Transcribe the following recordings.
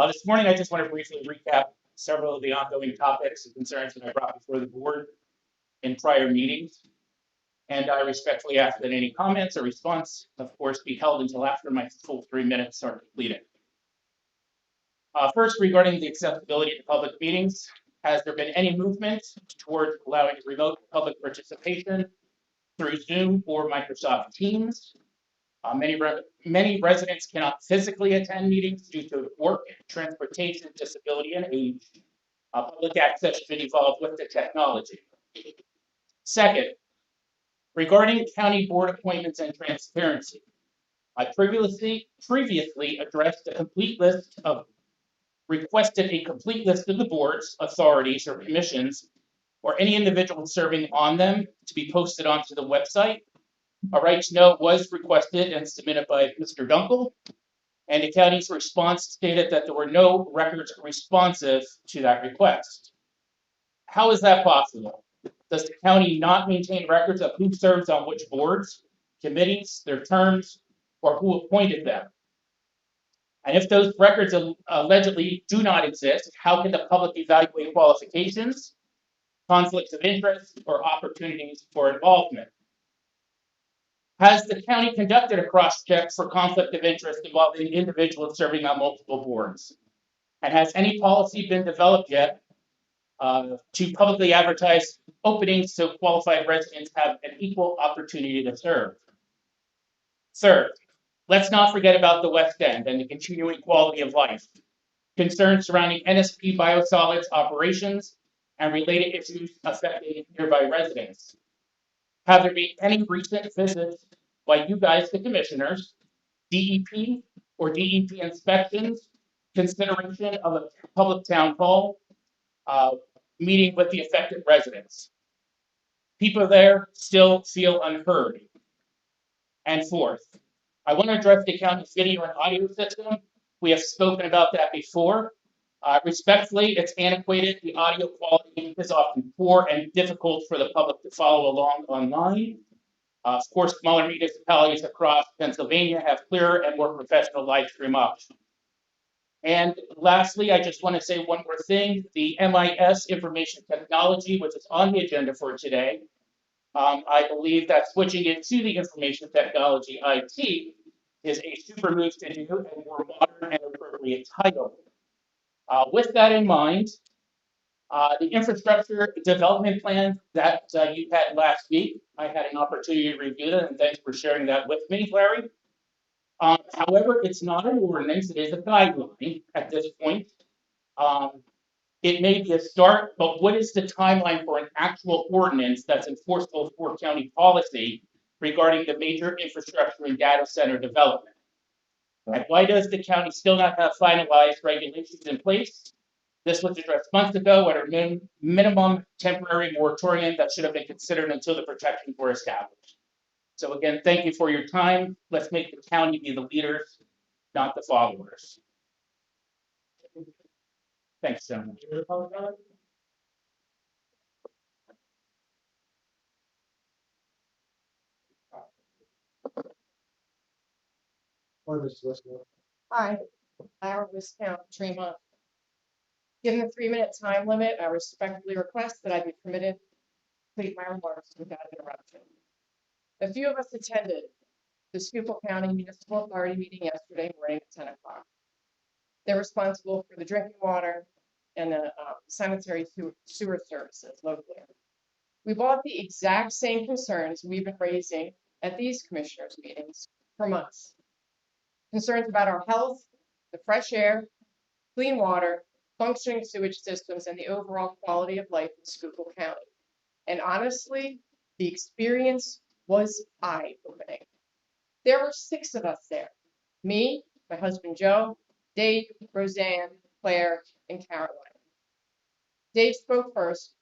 This morning, I just want to briefly recap several of the ongoing topics and concerns that I brought before the board in prior meetings. And I respectfully ask that any comments or response, of course, be held until after my full 3 minutes are completed. First, regarding the accessibility to public meetings, has there been any movement towards allowing remote public participation through Zoom or Microsoft Teams? Many residents cannot physically attend meetings due to work, transportation, disability, and age. Public access should evolve with the technology. Second, regarding county board appointments and transparency, I previously requested a complete list of the boards, authorities, or commissions, or any individual serving on them to be posted onto the website. A right to know was requested and submitted by Mr. Dunkel, and the county's response stated that there were no records responsive to that request. How is that possible? Does the county not maintain records of who serves on which boards, committees, their terms, or who appointed them? And if those records allegedly do not exist, how can the public evaluate qualifications, conflicts of interest, or opportunities for involvement? Has the county conducted a cross-check for conflict of interest involving individuals serving on multiple boards? And has any policy been developed yet to publicly advertise openings so qualified residents have an equal opportunity to serve? Third, let's not forget about the West End and the continuing quality of life. Concerns surrounding NSP biosolids operations and related issues affecting nearby residents. Have there been any recent visits by you guys, the commissioners, DEP or DEP inspections, consideration of a public town hall, meeting with the affected residents? People there still feel unheard. And fourth, I want to address the county's video and audio system. We have spoken about that before. Respectfully, it's antiquated. The audio quality is often poor and difficult for the public to follow along online. Of course, smaller municipalities across Pennsylvania have clearer and more professional live stream options. And lastly, I just want to say one more thing. The MIS information technology, which is on the agenda for today, I believe that switching it to the information technology IT is a super move to do and more modern and appropriate title. With that in mind, the infrastructure development plan that you had last week, I had an opportunity to review that, and thanks for sharing that with me, Larry. However, it's not an ordinance, it is a guideline at this point. It may be a start, but what is the timeline for an actual ordinance that's enforceable for county policy regarding the major infrastructure and data center development? And why does the county still not have finalized regulations in place? This was addressed months ago at a minimum temporary moratorium that should have been considered until the protections were established. So again, thank you for your time. Let's make the county be the leaders, not the followers. Thanks, gentlemen. Hi, Ira Viscount Tremont. Given the 3-minute time limit, I respectfully request that I be permitted to complete my remarks without interruption. A few of us attended the Schuylkill County Municipal Authority meeting yesterday morning at 10 o'clock. They're responsible for the drinking water and the sanitary sewer services locally. We've all the exact same concerns we've been raising at these commissioners' meetings for months. Concerns about our health, the fresh air, clean water, functioning sewage systems, and the overall quality of life in Schuylkill County. And honestly, the experience was eye-opening. There were 6 of us there. Me, my husband Joe, Dave, Roseanne, Claire, and Caroline. Dave spoke first,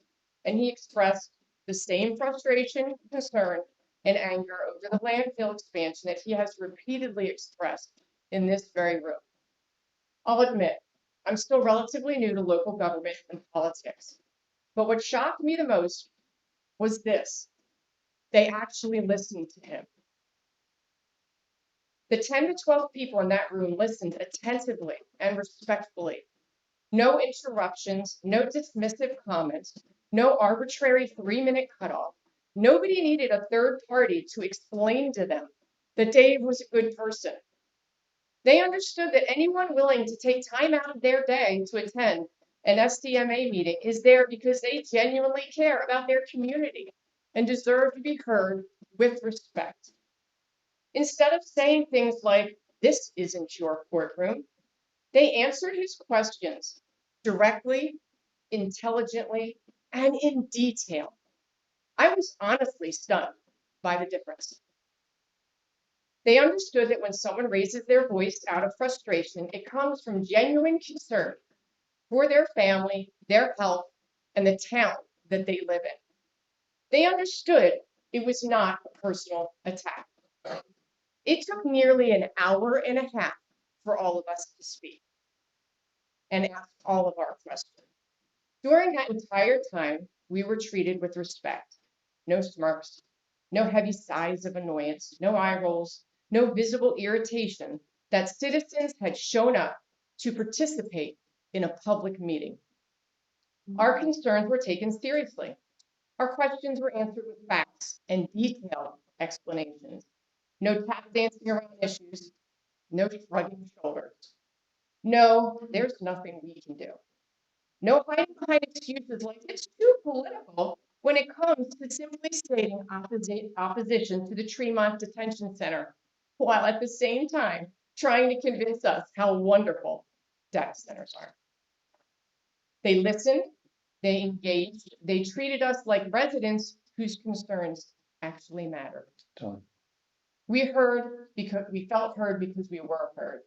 and he expressed the same frustration, concern, and anger over the landfill expansion that he has repeatedly expressed in this very room. I'll admit, I'm still relatively new to local government and politics, but what shocked me the most was this. They actually listened to him. The 10 to 12 people in that room listened attentively and respectfully. No interruptions, no dismissive comments, no arbitrary 3-minute cutoff. Nobody needed a third party to explain to them that Dave was a good person. They understood that anyone willing to take time out of their day to attend an SDMA meeting is there because they genuinely care about their community and deserve to be heard with respect. Instead of saying things like, "This isn't your courtroom," they answered his questions directly, intelligently, and in detail. I was honestly stunned by the difference. They understood that when someone raises their voice out of frustration, it comes from genuine concern for their family, their health, and the town that they live in. They understood it was not a personal attack. It took nearly an hour and a half for all of us to speak and ask all of our questions. During that entire time, we were treated with respect. No smirks, no heavy sighs of annoyance, no eye rolls, no visible irritation that citizens had shown up to participate in a public meeting. Our concerns were taken seriously. Our questions were answered with facts and detailed explanations. No tap dancing around issues, no shrugging shoulders. No, there's nothing we can do. No hiding behind excuses like it's too political when it comes to simply stating opposition to the Tremont Detention Center, while at the same time trying to convince us how wonderful data centers are. They listened, they engaged, they treated us like residents whose concerns actually mattered. We heard because we felt heard because we were heard.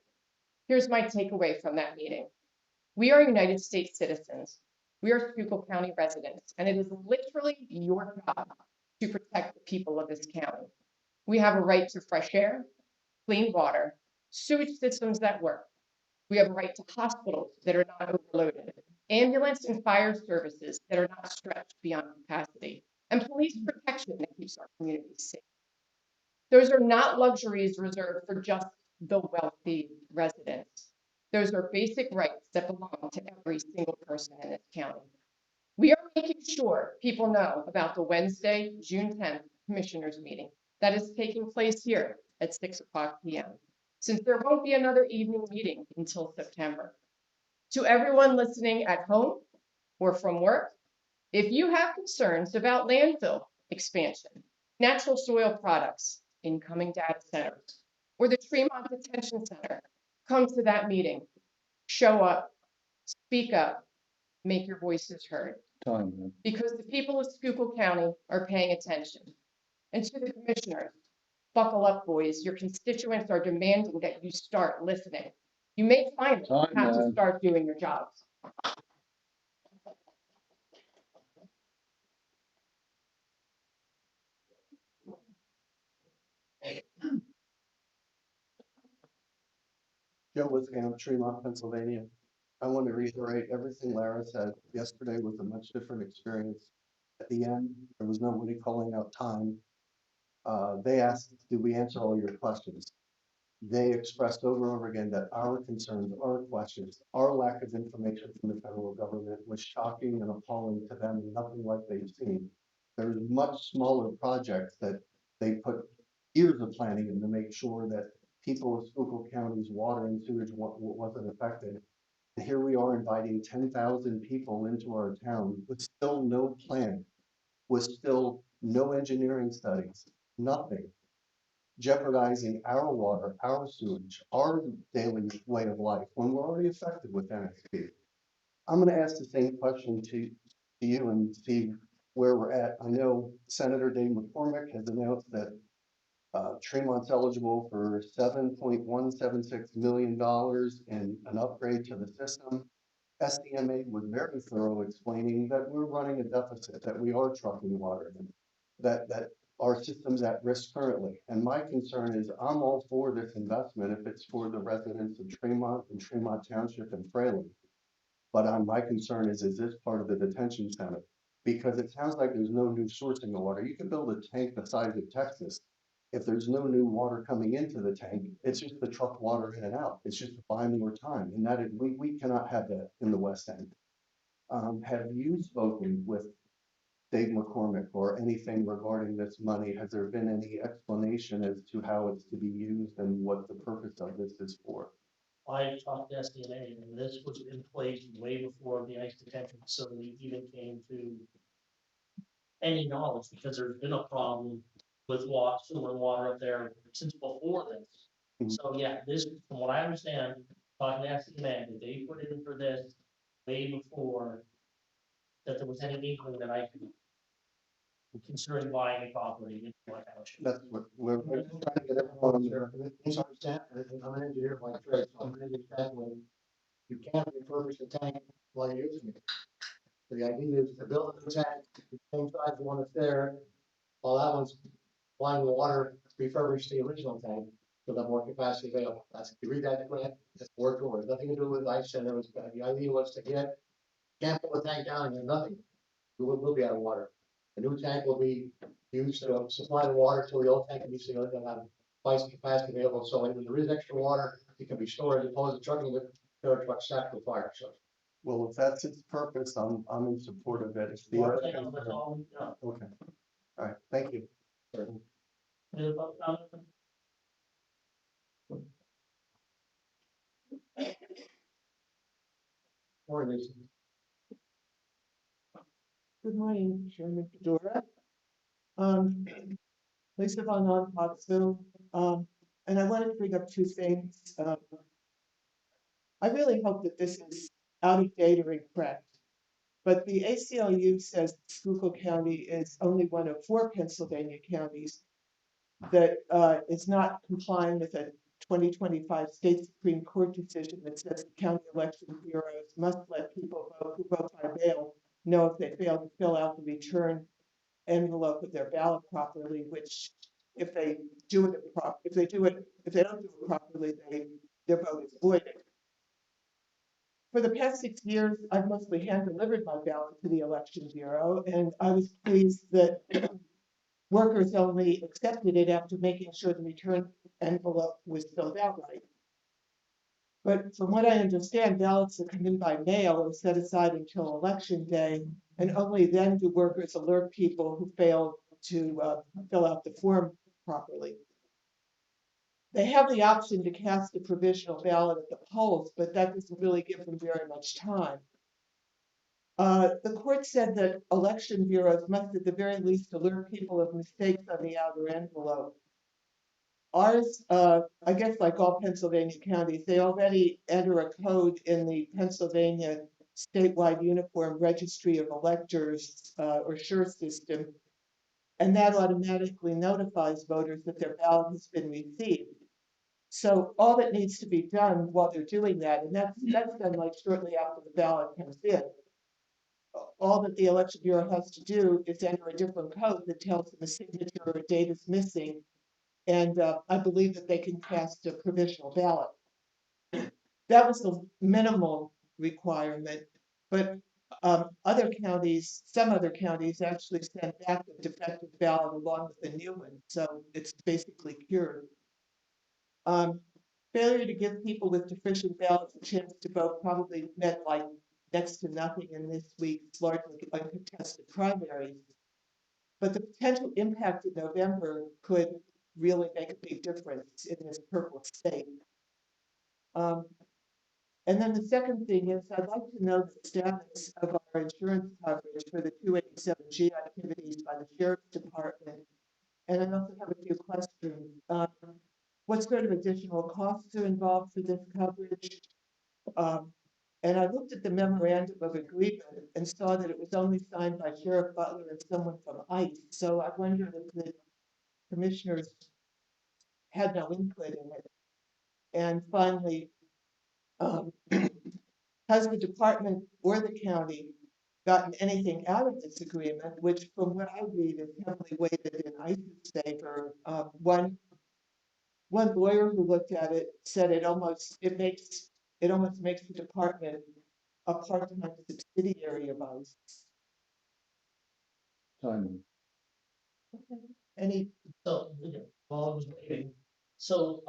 Here's my takeaway from that meeting. We are United States citizens. We are Schuylkill County residents, and it is literally your job to protect the people of this county. We have a right to fresh air, clean water, sewage systems that work. We have a right to hospitals that are not overloaded, ambulance and fire services that are not stretched beyond capacity, and police protection that keeps our communities safe. Those are not luxuries reserved for just the wealthy residents. Those are basic rights that belong to every single person in this county. We are making sure people know about the Wednesday, June 10th Commissioners meeting that is taking place here at 6:00 p.m., since there won't be another evening meeting until September. To everyone listening at home or from work, if you have concerns about landfill expansion, natural soil products, incoming data centers, or the Tremont Detention Center, come to that meeting. Show up, speak up, make your voices heard. Because the people of Schuylkill County are paying attention. And to the commissioners, buckle up, boys. Your constituents are demanding that you start listening. You may finally have to start doing your jobs. Joe Wiscamp, Tremont, Pennsylvania. I want to reiterate everything Lara said. Yesterday was a much different experience. At the end, there was nobody calling out time. They asked, "Did we answer all your questions?" They expressed over and over again that our concerns, our questions, our lack of information from the federal government was shocking and appalling to them, nothing like they've seen. There's much smaller projects that they put years of planning in to make sure that people of Schuylkill County's water and sewage wasn't affected. And here we are inviting 10,000 people into our town with still no plan, with still no engineering studies, nothing, jeopardizing our water, our sewage, our daily way of life when we're already affected with NXP. I'm going to ask the same question to you and see where we're at. I know Senator Dave McCormick has announced that Tremont's eligible for $7.176 million in an upgrade to the system. SDMA was very thorough explaining that we're running a deficit, that we are trucking water, and that our system's at risk currently. And my concern is I'm all for this investment if it's for the residents of Tremont and Tremont Township and Fraley. But my concern is this part of the detention center? Because it sounds like there's no new sourcing of water. You can build a tank the size of Texas If there's no new water coming into the tank, it's just the truck water in and out. It's just to buy more time, and we cannot have that in the West End. Have you spoken with Dave McCormick or anything regarding this money? Has there been any explanation as to how it's to be used and what the purpose of this is for? I talked to SDNA, and this was in place way before the ice detention facility even came to any knowledge, because there's been a problem with sewer and water up there since before this. Mhm. So, yeah, this, from what I understand, talking to SDNA, that they put it in for this way before that there was any inkling that I could consider buying a property in my township. That's what we're I'm just trying to get everyone on there. Misunderstand, I'm an engineer by trade, so I'm really understanding you can't refurbish the tank while you're using it. So the idea is to build a new tank, the same size as the one that's there, while that one's applying the water, refurbish the original tank, so that more capacity available. That's, if you read that grant, that's word for word, nothing to do with ice, and it was, the idea was to can't pull the tank down and get nothing. We'll be out of water. The new tank will be used to supply the water till the old tank can be sealed and have twice the capacity available. So when there is extra water, it can be stored as opposed to trucking the truck stacked with fire. So Well, if that's its purpose, I'm in support of it. It's the Water other tank, that's concern. all we know. Okay. All right, thank you. Any other public comment? or at least Good morning, Chairman Fedora. Lisa Von Pottsville. And I wanted to bring up two things. I really hope that this is out of date or incorrect. But the ACLU says Schuylkill County is only one of 4 Pennsylvania counties that is not complying with a 2025 state Supreme Court decision that says the county election bureaus must let people who vote by mail know if they fail to fill out the return envelope with their ballot properly, which if they do it if they don't do it properly, their vote is voided. For the past 6 years, I've mostly hand delivered my ballot to the election bureau, and I was pleased that workers only accepted it after making sure the return envelope was filled out right. But from what I understand, ballots that come in by mail are set aside until election day, and only then do workers alert people who fail to fill out the form properly. They have the option to cast a provisional ballot at the polls, but that doesn't really give them very much time. The court said that election bureaus must at the very least alert people of mistakes on the outer envelope. Ours, I guess like all Pennsylvania counties, they already enter a code in the Pennsylvania statewide uniform registry of electors, or SURE system, and that automatically notifies voters that their ballot has been received. So all that needs to be done while they're doing that, and that's done like shortly after the ballot comes in. All that the election bureau has to do is enter a different code that tells them a signature or a date is missing, and I believe that they can cast a provisional ballot. That was the minimal requirement, but some other counties actually send back the defective ballot along with the new one, so it's basically cured. Failure to give people with deficient ballots a chance to vote probably meant like next to nothing in this week's largely uncontested primaries. But the potential impact in November could really make a big difference in this purple state. And then the second thing is I'd like to know the status of our insurance coverage for the 287G activities by the Sheriff's Department. And I also have a few questions. What sort of additional costs are involved for this coverage? And I looked at the memorandum of agreement and saw that it was only signed by Sheriff Butler and someone from ICE. So I wondered if the commissioners had no input in it. And finally, has the department or the county gotten anything out of this agreement, which from what I read is heavily weighted in ICE's favor? One lawyer who looked at it said it almost makes the department a part-time subsidiary of ICE. time. Any, So, Well, I was waiting. So,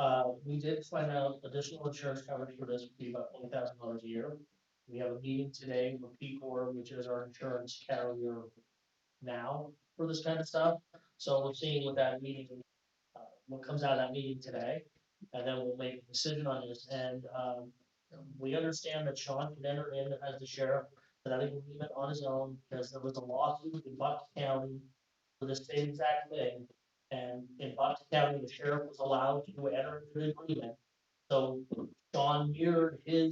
we did find out additional insurance coverage for this would be about $20,000 a year. We have a meeting today with P-Core, which is our insurance carrier now for this kind of stuff. So we're seeing what that meeting, what comes out of that meeting today. And then we'll make a decision on this. And, we understand that Sean can enter in as the sheriff, that agreement on his own, because there was a lawsuit in Bucks County for the same exact thing. And in Bucks County, the sheriff was allowed to enter into the agreement. So Sean mirrored the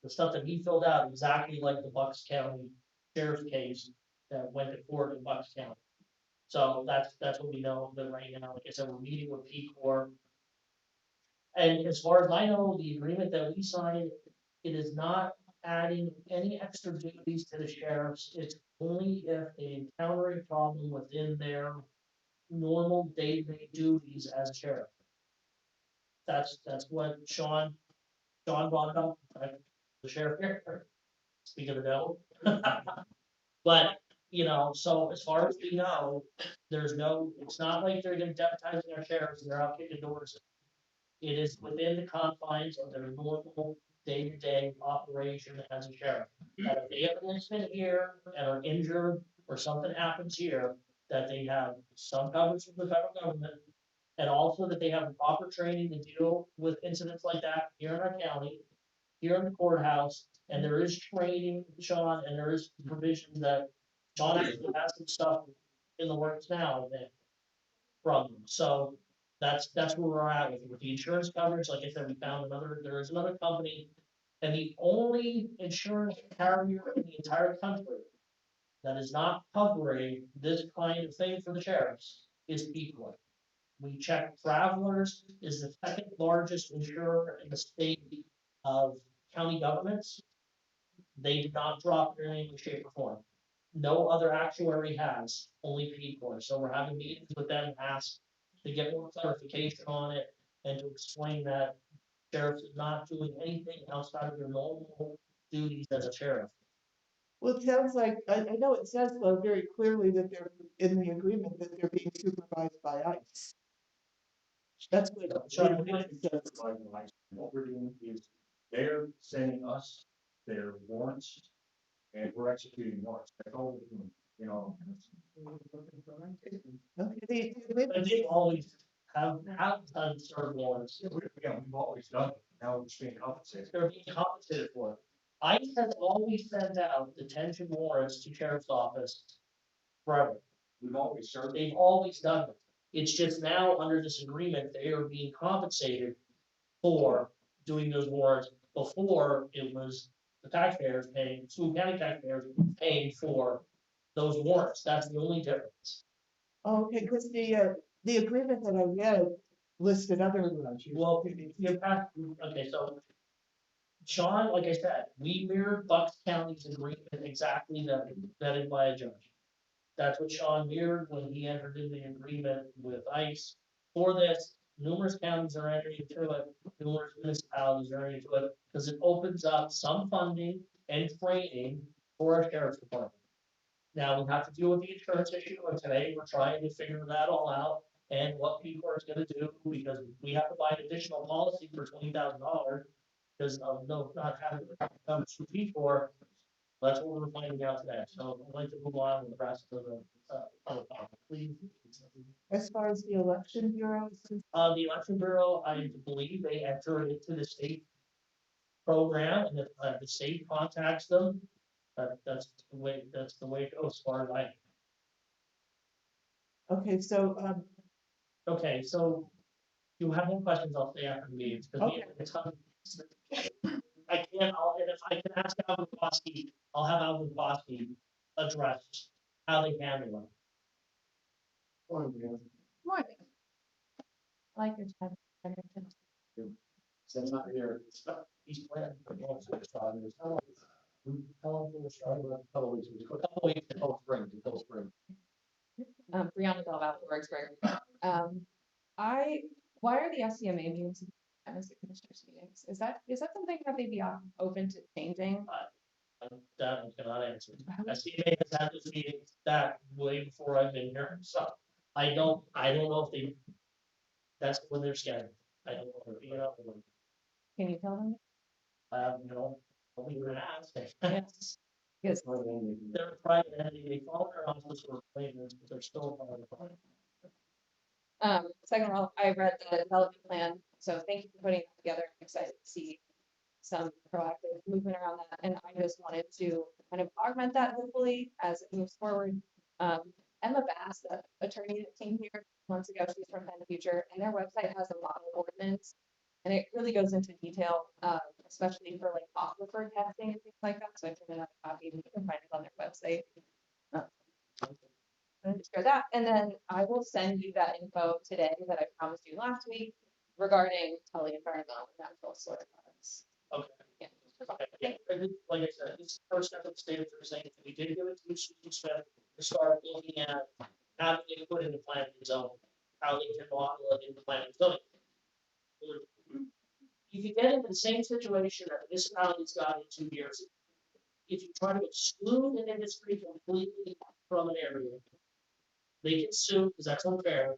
stuff that he filled out exactly like the Bucks County sheriff's case that went to court in Bucks County. So that's what we know, but right now, like I said, we're meeting with P-Corps. And as far as I know, the agreement that we signed, it is not adding any extra duties to the sheriffs. It's only if they encounter a problem within their normal day-to-day duties as a sheriff. That's what Sean brought it up, the sheriff here, speak of the devil. But, so as far as we know, it's not like they're gonna deputizing our sheriffs and they're out kicking doors. It is within the confines of their normal day-to-day operation as a sheriff. That if they have an incident here and are injured or something happens here, that they have some coverage from the federal government. And also that they have proper training to deal with incidents like that here in our county, here in the courthouse. And there is training, Sean, and there is provision that Sean actually has some stuff in the works now, I think, from them. So that's where we're at with the insurance coverage. Like I said, there is another company. And the only insurance carrier in the entire country that is not covering this kind of thing for the sheriffs is Equal. We checked Travelers is the second largest insurer in the state of county governments. They did not drop it in any way, shape, or form. No other actuary has, only P-Core. So we're having meetings with them, ask to get more clarification on it and to explain that sheriffs is not doing anything outside of their normal duties as a sheriff. Well, it sounds like, I know it says though very clearly that they're in the agreement that they're being supervised by ICE. That's what Sean, it says. What we're doing is they're sending us their warrants and we're executing warrants. That's all we're doing, Okay, But they always have done serve warrants. We've always done it. Now we're just being compensated. They're being compensated for it. ICE has always sent out detention warrants to sheriff's office forever. We've always served. They've always done it. It's just now under this agreement, they are being compensated for doing those warrants. Before it was the taxpayers paying, Schuylkill County taxpayers paying for those warrants. That's the only difference. Okay, because the agreement that I read listed other. Well, okay, so Sean, like I said, we mirrored Bucks County's agreement exactly that vetted by a judge. That's what Sean mirrored when he entered into the agreement with ICE for this. Numerous counties are entering into it, numerous municipalities are entering into it, because it opens up some funding and training for our sheriff's department. Now we have to deal with the insurance issue, and today we're trying to figure that all out and what people are gonna do, because we have to buy an additional policy for $20,000 because of not having to come to P4. That's what we're finding out today. So I'd like to move on with the rest of the, please. As far as the election bureau is concerned, The election bureau, I believe they enter into the state program, and if the state contacts them, that's the way it goes as far as okay, so, okay, so you have any questions, I'll stay after the meetings, because Okay. I can't, and if I can ask Alvin Bosky, I'll have Alvin Bosky address how they handle it. Morning. I like your time. Since not here. He's planning. How long did it start? A couple weeks. Until spring. Brianna Bell, Wordsburg. Why are the SCMA meetings as the commissioners meetings? Is that something that they'd be open to changing? That I cannot answer. SCMA has had this meeting that way before I've been here, so I don't know if they, that's when they're scheduled. I don't know, Can you tell them? I'll be gonna ask. Yes. Yes. They're a private entity, they follow their office for maintenance, but they're still part of the plan. Second of all, I read the development plan, so thank you for putting that together. I'm excited to see some proactive movement around that, and I just wanted to kind of augment that hopefully as it moves forward. Emma Bass, the attorney that came here months ago, she's from Penn Future, and their website has a model ordinance, and it really goes into detail, especially for like aquifer testing and things like that. So I printed out a copy, and you can find it on their website. I'm gonna share that, and then I will send you that info today that I promised you last week regarding Tully Environmental and Natural Soil Products. Okay. Yeah. Yeah, like I said, this is the first step of the state of saying, we did give it to Susan Smith to start looking at how they put in the planning zone, how they can model it in the planning zone. You can get into the same situation that the municipalities got in 2 years ago. If you try to exclude an industry completely from an area, they can sue because that's unfair.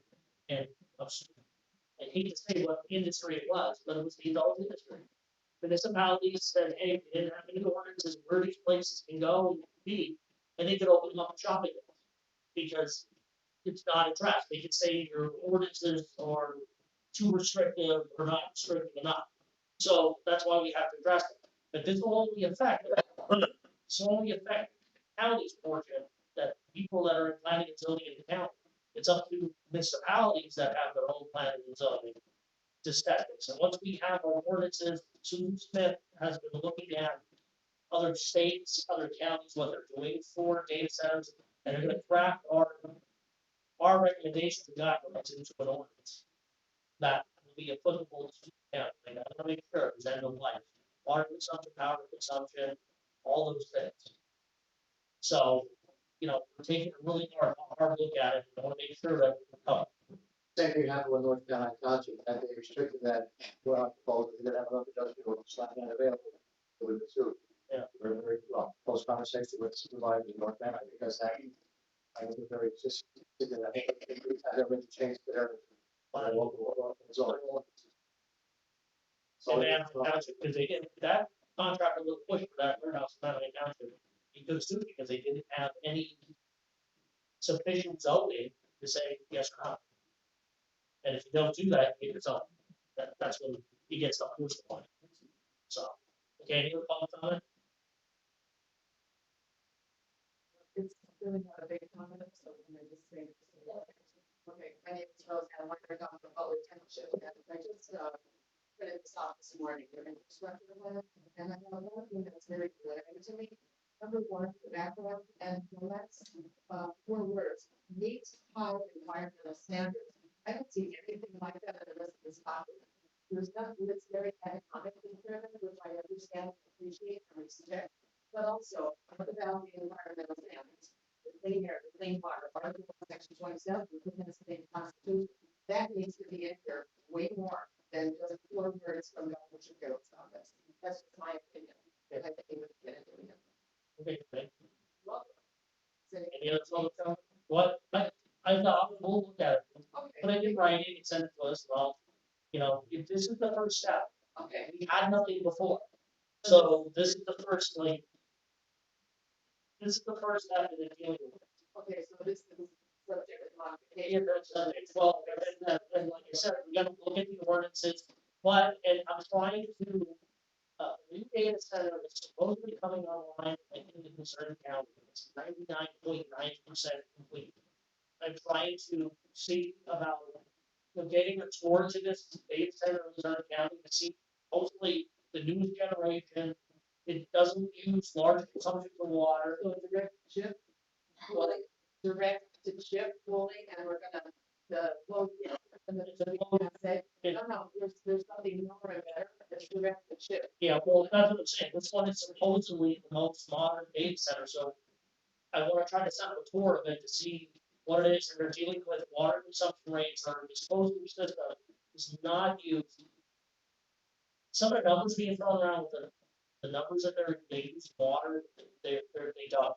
And I hate to say what industry it was, but it was the adult industry. Municipalities said, hey, we didn't have any ordinances where these places can go and be, and they could open up a shopping mall because it's not addressed. They could say your ordinances are too restrictive or not restrictive enough. So that's why we have to address it. But this will only affect, counties portion, that people that are in planning and zoning in the county. It's up to municipalities that have their own planning and zoning to set this. And once we have our ordinances, Susan Smith has been looking at other states, other counties, what they're doing for data centers, and they're gonna craft our recommendations and guidelines into an ordinance that will be applicable to the county. Like, I wanna make sure there's end of life, water consumption, power consumption, all those things. So, we're taking a really hard look at it. I wanna make sure that, Same thing happened with North Carolina Township, that they restricted that, well, they didn't have enough industrial, it's not available. It was sued. Yeah. Very, well, close conversation with supervisors in North Carolina, because that, I was very, just, thinking that they had everything changed their local zone. So, and then township, because they didn't, that contractor was pushed for that warehouse in Manly Township. He could have sued because they didn't have any sufficient zoning to say yes or no. And if you don't do that, you get yourself, that's when he gets the first one. So, okay, any other comments on it? It's really not a big comment, so I'm gonna just say. Okay, my name is Rose, and I'm wondering about the Butler Township, and I just, printed this off this morning, their infrastructure plan, and I know one thing that's very glaring to me. Number one, the background, and that's, 4 words, meet high environmental standards. I don't see anything like that in the rest of this document. There's nothing that's very economically driven, which I understand, appreciate, and respect. But also, what about the environmental standards? The clean air, the clean water, Article Section 27, within the state constitution, that needs to be in here way more than just 4 words from Governor Shapiro's office. That's just my opinion. I think we would get into it. Okay, thank you. Welcome. Any other comments on it? What, I thought, we'll look at it. Put it in writing and send it to us, well, if this is the first step, Okay. we had nothing before. So this is the first, this is the first step in the dealing with it. Okay, so this is subject to Yeah, modification. that's, well, and like I said, we gotta look at the ordinances, but, and I'm trying to, new data center is supposedly coming online, I think in certain county, it's 99.9% complete. I'm trying to see about, getting a tour to this data center in Missouri County to see, hopefully, the newest generation, it doesn't use large consumptions of water. So direct chip cooling, direct to chip cooling, and we're gonna, and the say, no, there's something more and better, it's direct to chip. Yeah, well, that's what I'm saying, this one is supposedly the most modern data center, so I wanna try to set up a tour of it to see what it is that they're dealing with, water consumption rates, or disposal system is not used. Some of the numbers being thrown around with the numbers that they use water, they don't.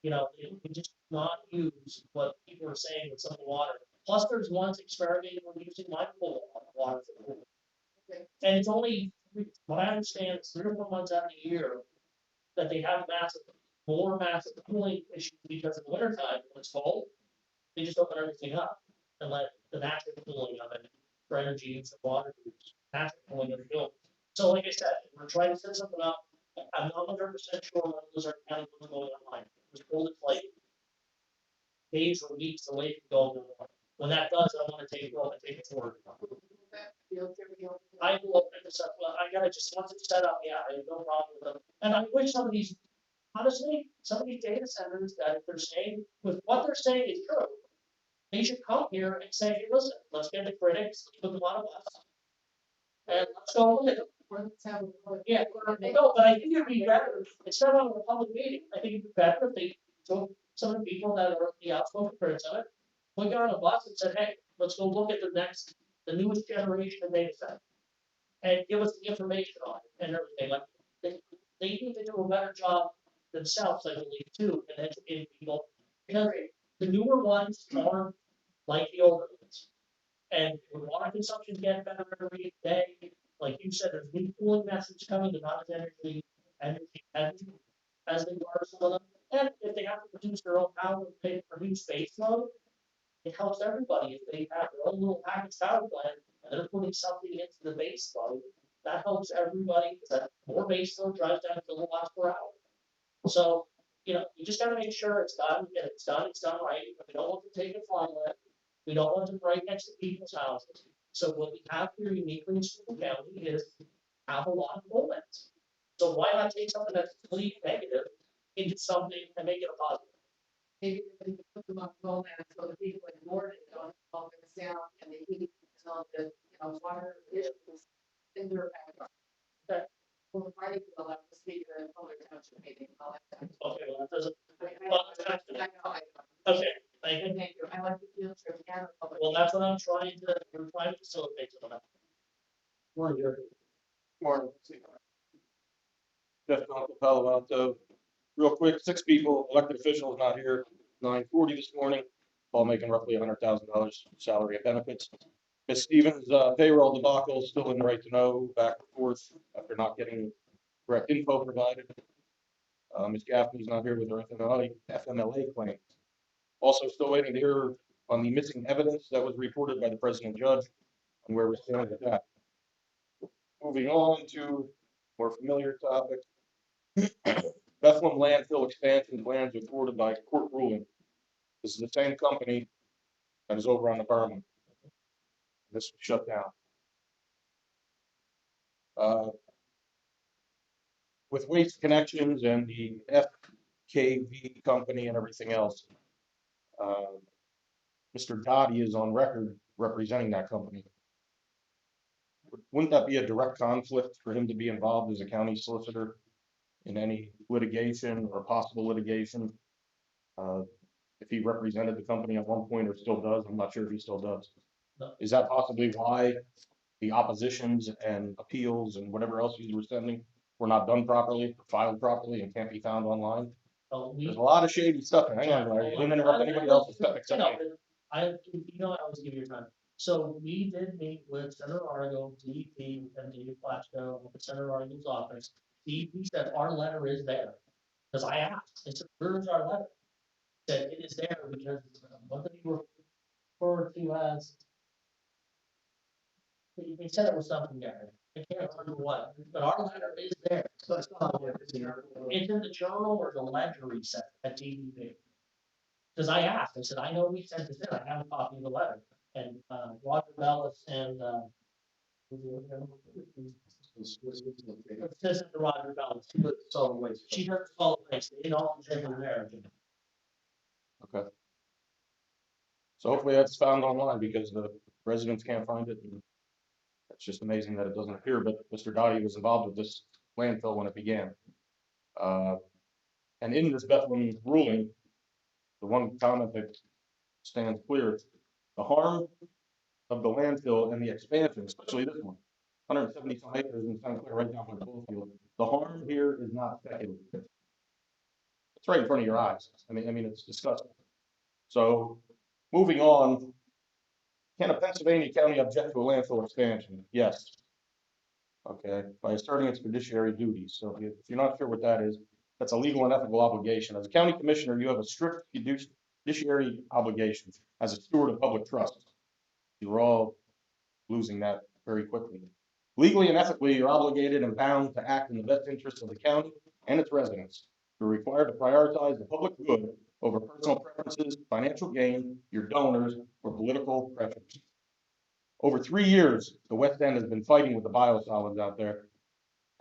They just not use what people are saying with some of the water. Plus, there's ones experimenting with using my pool water for the pool. And it's only, what I understand, it's 3 or 4 months out of the year that they have more massive cooling issues because in the wintertime, when it's cold, they just open everything up and let the natural cooling of it for energy use and water use, natural cooling of the building. So like I said, we're trying to set something up. I'm not 100% sure when Ozark County was going online. It was told it's like days or weeks away from going online. When that does, I want to take it off and take it forward. I will open this up, well, I gotta just, once it's set up, yeah, I have no problem with them. And I wish some of these, honestly, some of these data centers that if they're saying, with what they're saying is true, they should come here and say, hey, listen, let's get the critics, let's put them on a bus. And let's go look at them. Yeah, no, but I think it'd be better, instead of a public meeting, I think it'd be better if they took some of the people that are the outspoken critics of it, put it on a bus and said, hey, let's go look at the newest generation of data center. And give us the information on it and everything, like, they need to do a better job themselves, I believe, too, in educating people. Because the newer ones aren't like the older ones. And with water consumption getting better every day, like you said, there's new cooling methods coming, they're not as energy as they were, some of them. And if they have to produce their own power, they produce base load, it helps everybody. If they have their own little package power plant and they're putting something into the base load, that helps everybody, because more base load drives down kilowatts per hour. So, you just gotta make sure it's done, and it's done right. We don't want to take it farmland. We don't want them right next to people's houses. So what we have here uniquely in Schuylkill County is have a lot of bullets. So why not take something that's completely negative into something and make it a positive? Maybe we can put them on phone and so the people in Gordon don't all get down and the heat and all the, water issues in their backyard. Okay. Well, Friday, we'll have to speak at a public township meeting. I'll have to. Okay, well, that doesn't, I know. okay, thank you. Thank you. I like the field trip and the public. Well, that's what we're trying to facilitate some of that. Morning, Jerry. Morning. Jeff Dunkel, Palo Alto. Real quick, 6 people, elected officials not here, 9:40 this morning, all making roughly $100,000 salary and benefits. Ms. Stevens, payroll debacle, still in the right to know, back and forth after not getting correct info provided. Ms. Gaffney's not here with her FMLA claim. Also still waiting to hear on the missing evidence that was reported by the president judge and where we're standing with that. Moving on to more familiar topic. Bethlehem landfill expansion plans are thwarted by court ruling. This is the same company that is over on the berm. This was shut down. With Waste Connections and the FKV company and everything else, Mr. Dottie is on record representing that company. Wouldn't that be a direct conflict for him to be involved as a county solicitor in any litigation or possible litigation? If he represented the company at one point or still does, I'm not sure if he still does. No. Is that possibly why the oppositions and appeals and whatever else you were sending were not done properly, filed properly, and can't be found online? There's a lot of shady stuff. Hang on, Larry. I didn't interrupt anybody else's stuff except me. I always give you time. So we did meet with Senator Argo, DEP, and David Plasko at Senator Argo's office. He said our letter is there. Because I asked, I said, where's our letter? He said it is there because what did he refer to as? He said it was something there. I can't remember what, but our letter is there. So it's not like It's in the journal or the ledger he said at DEP. Because I asked, I said, I know we sent this in, I have a copy of the letter. And Roger Bellis and assistant to Roger Bellis, solid waste. she heard solid waste, they didn't all say we're there. Okay. So hopefully that's found online because the residents can't find it. And it's just amazing that it doesn't appear, but Mr. Dottie was involved with this landfill when it began. And in this Bethlehem ruling, the one comment that stands clear, the harm of the landfill and the expansion, especially this one, 170 some acres in St. Clair, right down by the ball field. The harm here is not speculative. It's right in front of your eyes. I mean, it's disgusting. So, moving on, can a Pennsylvania county object to a landfill expansion? Yes. Okay, by asserting its fiduciary duties. So if you're not sure what that is, that's a legal and ethical obligation. As a county commissioner, you have a strict fiduciary obligation as a steward of public trust. You're all losing that very quickly. Legally and ethically, you're obligated and bound to act in the best interest of the county and its residents. You're required to prioritize the public good over personal preferences, financial gain, your donors, or political pressures. Over 3 years, the West End has been fighting with the biosolids out there.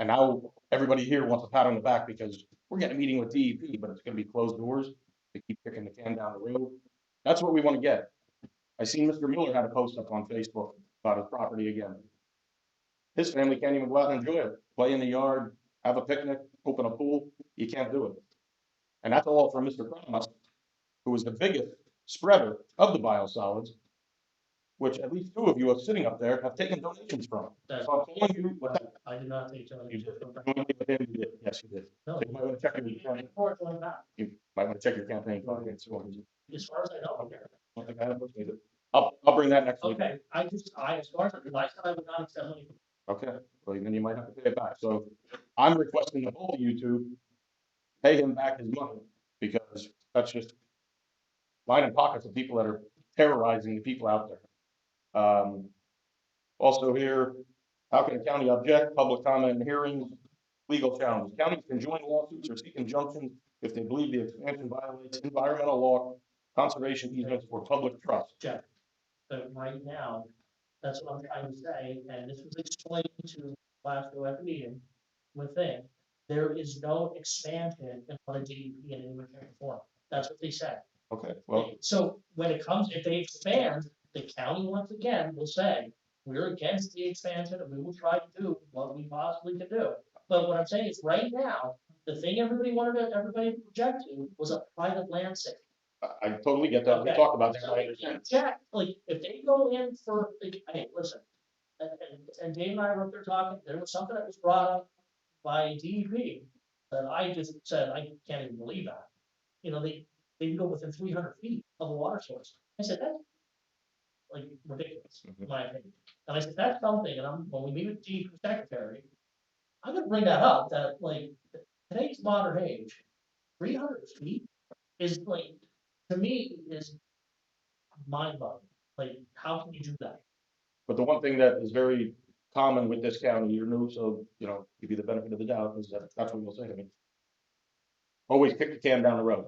And now everybody here wants a pat on the back because we're getting a meeting with DEP, but it's gonna be closed doors. They keep kicking the can down the road. That's what we want to get. I seen Mr. Miller had a post up on Facebook about his property again. His family can't even go out and enjoy it, play in the yard, have a picnic, open a pool. You can't do it. And that's all from Mr. Promus, who is the biggest spreader of the biosolids, which at least two of you are sitting up there have taken donations from. So I'm calling you, what that, I did not take you donations did. from. You did. Yes, you did. No. So you might want to check your campaign. Unfortunately not. You might want to check your campaign finance. As far as I know, okay. I don't think I have much either. I'll bring that next week. Okay, as far as, last time I would not accept money. Okay, well, then you might have to pay it back. So I'm requesting the both of you to pay him back his money because that's just lining pockets of people that are terrorizing the people out there. Also here, how can a county object, public comment and hearings, legal challenges? Counties can join lawsuits or seek injunctions if they believe the expansion violates environmental law, conservation easements, or public trust. Jeff, but right now, that's what I'm trying to say, and this was explained to last at the meeting with thing. There is no expansion in front of DEP in any way, shape, or form. That's what they said. Okay, well, So when it comes, if they expand, the county once again will say, we're against the expansion and we will try to do what we possibly can do. But what I'm saying is right now, the thing everybody to object to was a private land sale. I totally get that. We Okay. talked about that. So I they understand. can't check, like, if they go in for, like, hey, listen. And Dave and I were up there talking, there was something that was brought up by DEP that I just said, I can't even believe that. You know, they can go within 300 feet of a water source. I said, that's like ridiculous, in my opinion. And I said, that's something, and when we meet with DEP secretary, I'm gonna bring that up, that like, today's modern age, 300 feet is like, to me, is mind boggling. Like, how can you do that? But the one thing that is very common with this county, you're new, so, you know, give you the benefit of the doubt, is that that's what you'll say to me. Always kick the can down the road.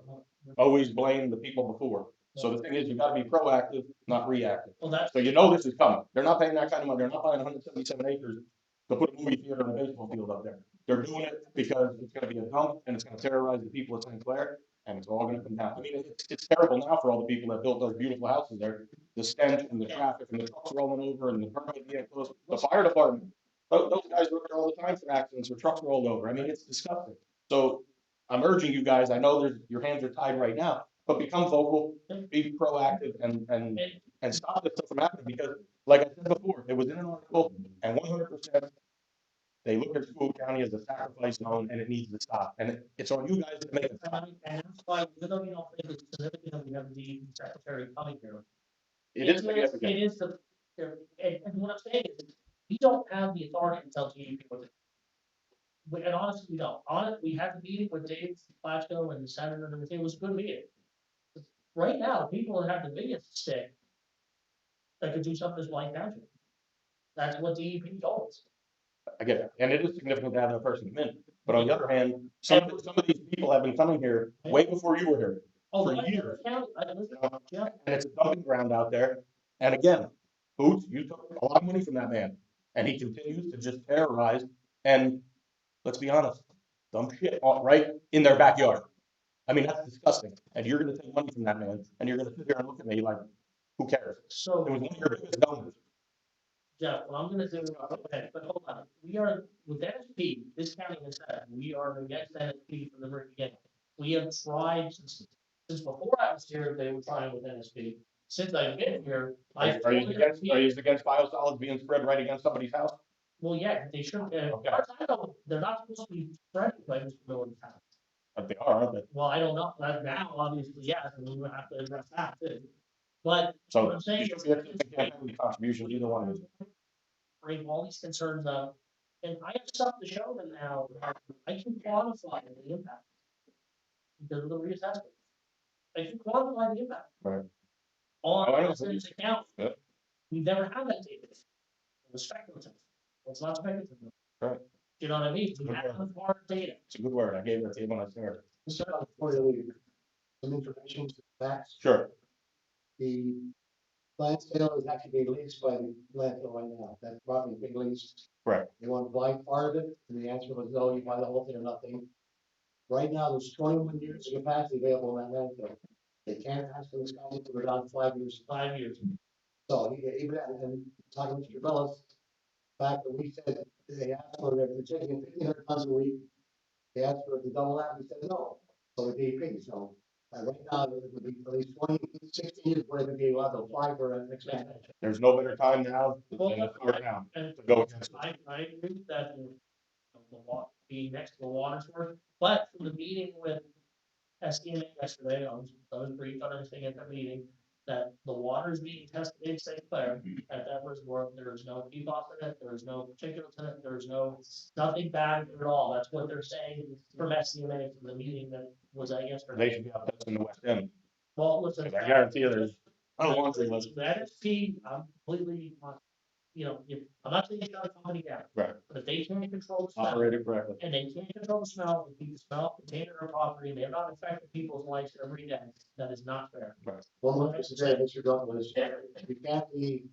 Always blame the people before. So the thing is, you gotta be proactive, not reactive. Well, that's, So you know this is coming. They're not paying that kind of money. They're not buying 177 acres to put a movie theater and a baseball field up there. They're doing it because it's gonna be a dump and it's gonna terrorize the people of St. Clair, and it's all gonna come down. I mean, it's terrible now for all the people that built those beautiful houses there. The stench and the traffic and the trucks rolling over and the permit being closed. The fire department, those guys are up there all the time for accidents or trucks rolled over. I mean, it's disgusting. So I'm urging you guys, I know your hands are tied right now, but become vocal, be proactive and stop this stuff from happening because, like I said before, it was in an article and 100% they look at Schuylkill County as a sacrifice zone and it needs to stop. And it's on you guys to make it stop. and that's why, even though you don't think it's significant, that we have the DEP secretary coming here. It is It significant. is the, and what I'm saying is, we don't have the authority to tell DEP what to do. And honestly, we don't. We had a meeting with Dave Plasko and the senator and everything. It was a good meeting. Right now, people that have the biggest stick that could do something is White Township. That's what DEP told us. I get it. And it is significant to have that person come in. But on the other hand, some of these people have been coming here way before you were here. Oh, For the years. county, yeah. And it's a dumping ground out there. And again, Boots, you took a lot of money from that man. And he continues to just terrorize and, let's be honest, dump shit right in their backyard. I mean, that's disgusting. And you're gonna take money from that man and you're gonna sit here and look at me like, who cares? So. It was one of your biggest donors. Jeff, what I'm gonna do, okay, but hold on, we are, with NSP, this county has said, we are against NSP from the very beginning. We have tried since before I was here, they were trying with NSP. Since I've been here, I. Are you against biosolids being spread right against somebody's house? Well, yeah, they shouldn't, as Okay. far as I know, they're not supposed to be spread by Mr. Miller's house. But they are, but, Well, I don't know, that now, obviously, yes, and we would have to address that too. But what so I'm saying you should is, be able to get any contributions, either one of these. bring all these concerns up, and I have stuff to show them now, I can quantify the impact. Because of the reassessment. I can quantify the impact. Right. On Oh, I know. residents' account. Yep. We've never had that data. It was speculative. It's not speculative. Right. You know what I mean? We have hard data. It's a good word. I gave that to you when I started. Just before you leave, some information, some facts. Sure. The land sale is actually being leased by the landfill right now. That property is being leased. Correct. They want to buy part of it, and the answer was no, you buy the whole thing or nothing. Right now, there's 21 years of capacity available in that landfill. They can't ask for this guy to put it on 5 years. 5 years. So even, and talking to Mr. Bellis, the fact that we said they asked for, they're taking 1,500 tons a week. They asked for it to double that, we said no. So the DEP, so right now, it would be at least 20, 16 years before they would be allowed to apply for an expansion. There's no better time now than before now And to go against it. I agree with that, the water, being next to the water source, but from the meeting with SDNA yesterday, I was briefed on everything at the meeting, that the water is being tested in St. Clair at that reservoir. There is no PFAS in it, there is no particulates in it, there is nothing bad at all. That's what they're saying from SDNA from the meeting that was at They yesterday. should be out there in the West End. Well, listen. Because I guarantee you there's a laundry list. The NSP, I'm completely, I'm not saying shut the company down. Right. But if they can't control the smell, Operated correctly. and they can't control the smell, and keep the smell contained in their property, and they're not affecting people's lives every day, that is not fair. Right. One more piece of data, Mr. Dalton, is you can't be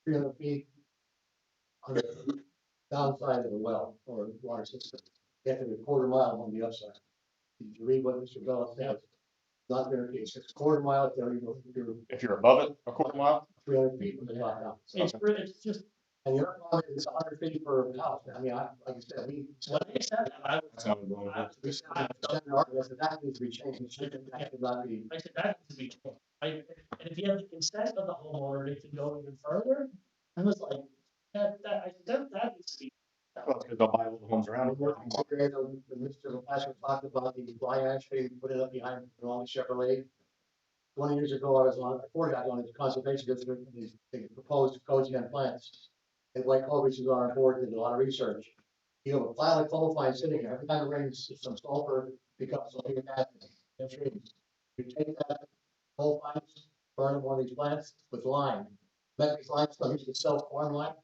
300 feet on the downside of the well or water system. You have to be a quarter mile on the upside. Did you read what Mr. Bellis said? Not 300 feet, it's a quarter mile if you're If you're above it, a quarter mile. 300 feet from the top down. It's just, And your problem is 100 feet per house. I mean, like I said, when they said that, That's how we're going with it. we said that needs to be changed. That should not be. I said that needs to be changed. And if you have the consent of the homeowner, it can go even further. I was like, I said that needs to be. Well, because they'll buy all the homes around it. Mr. Pastor talked about the fly ash being put it up behind the long Chevrolet. 20 years ago, I was on, before I got on the conservation district, they proposed coaching on plants. And White Clovers is on our board, did a lot of research. You have a pile of coal fine sitting here, every time it rains, some sulfur becomes sulfuric acid in trees. You take that coal fines, burn them on these plants with lime. Metric limestone, used to sell farm lime,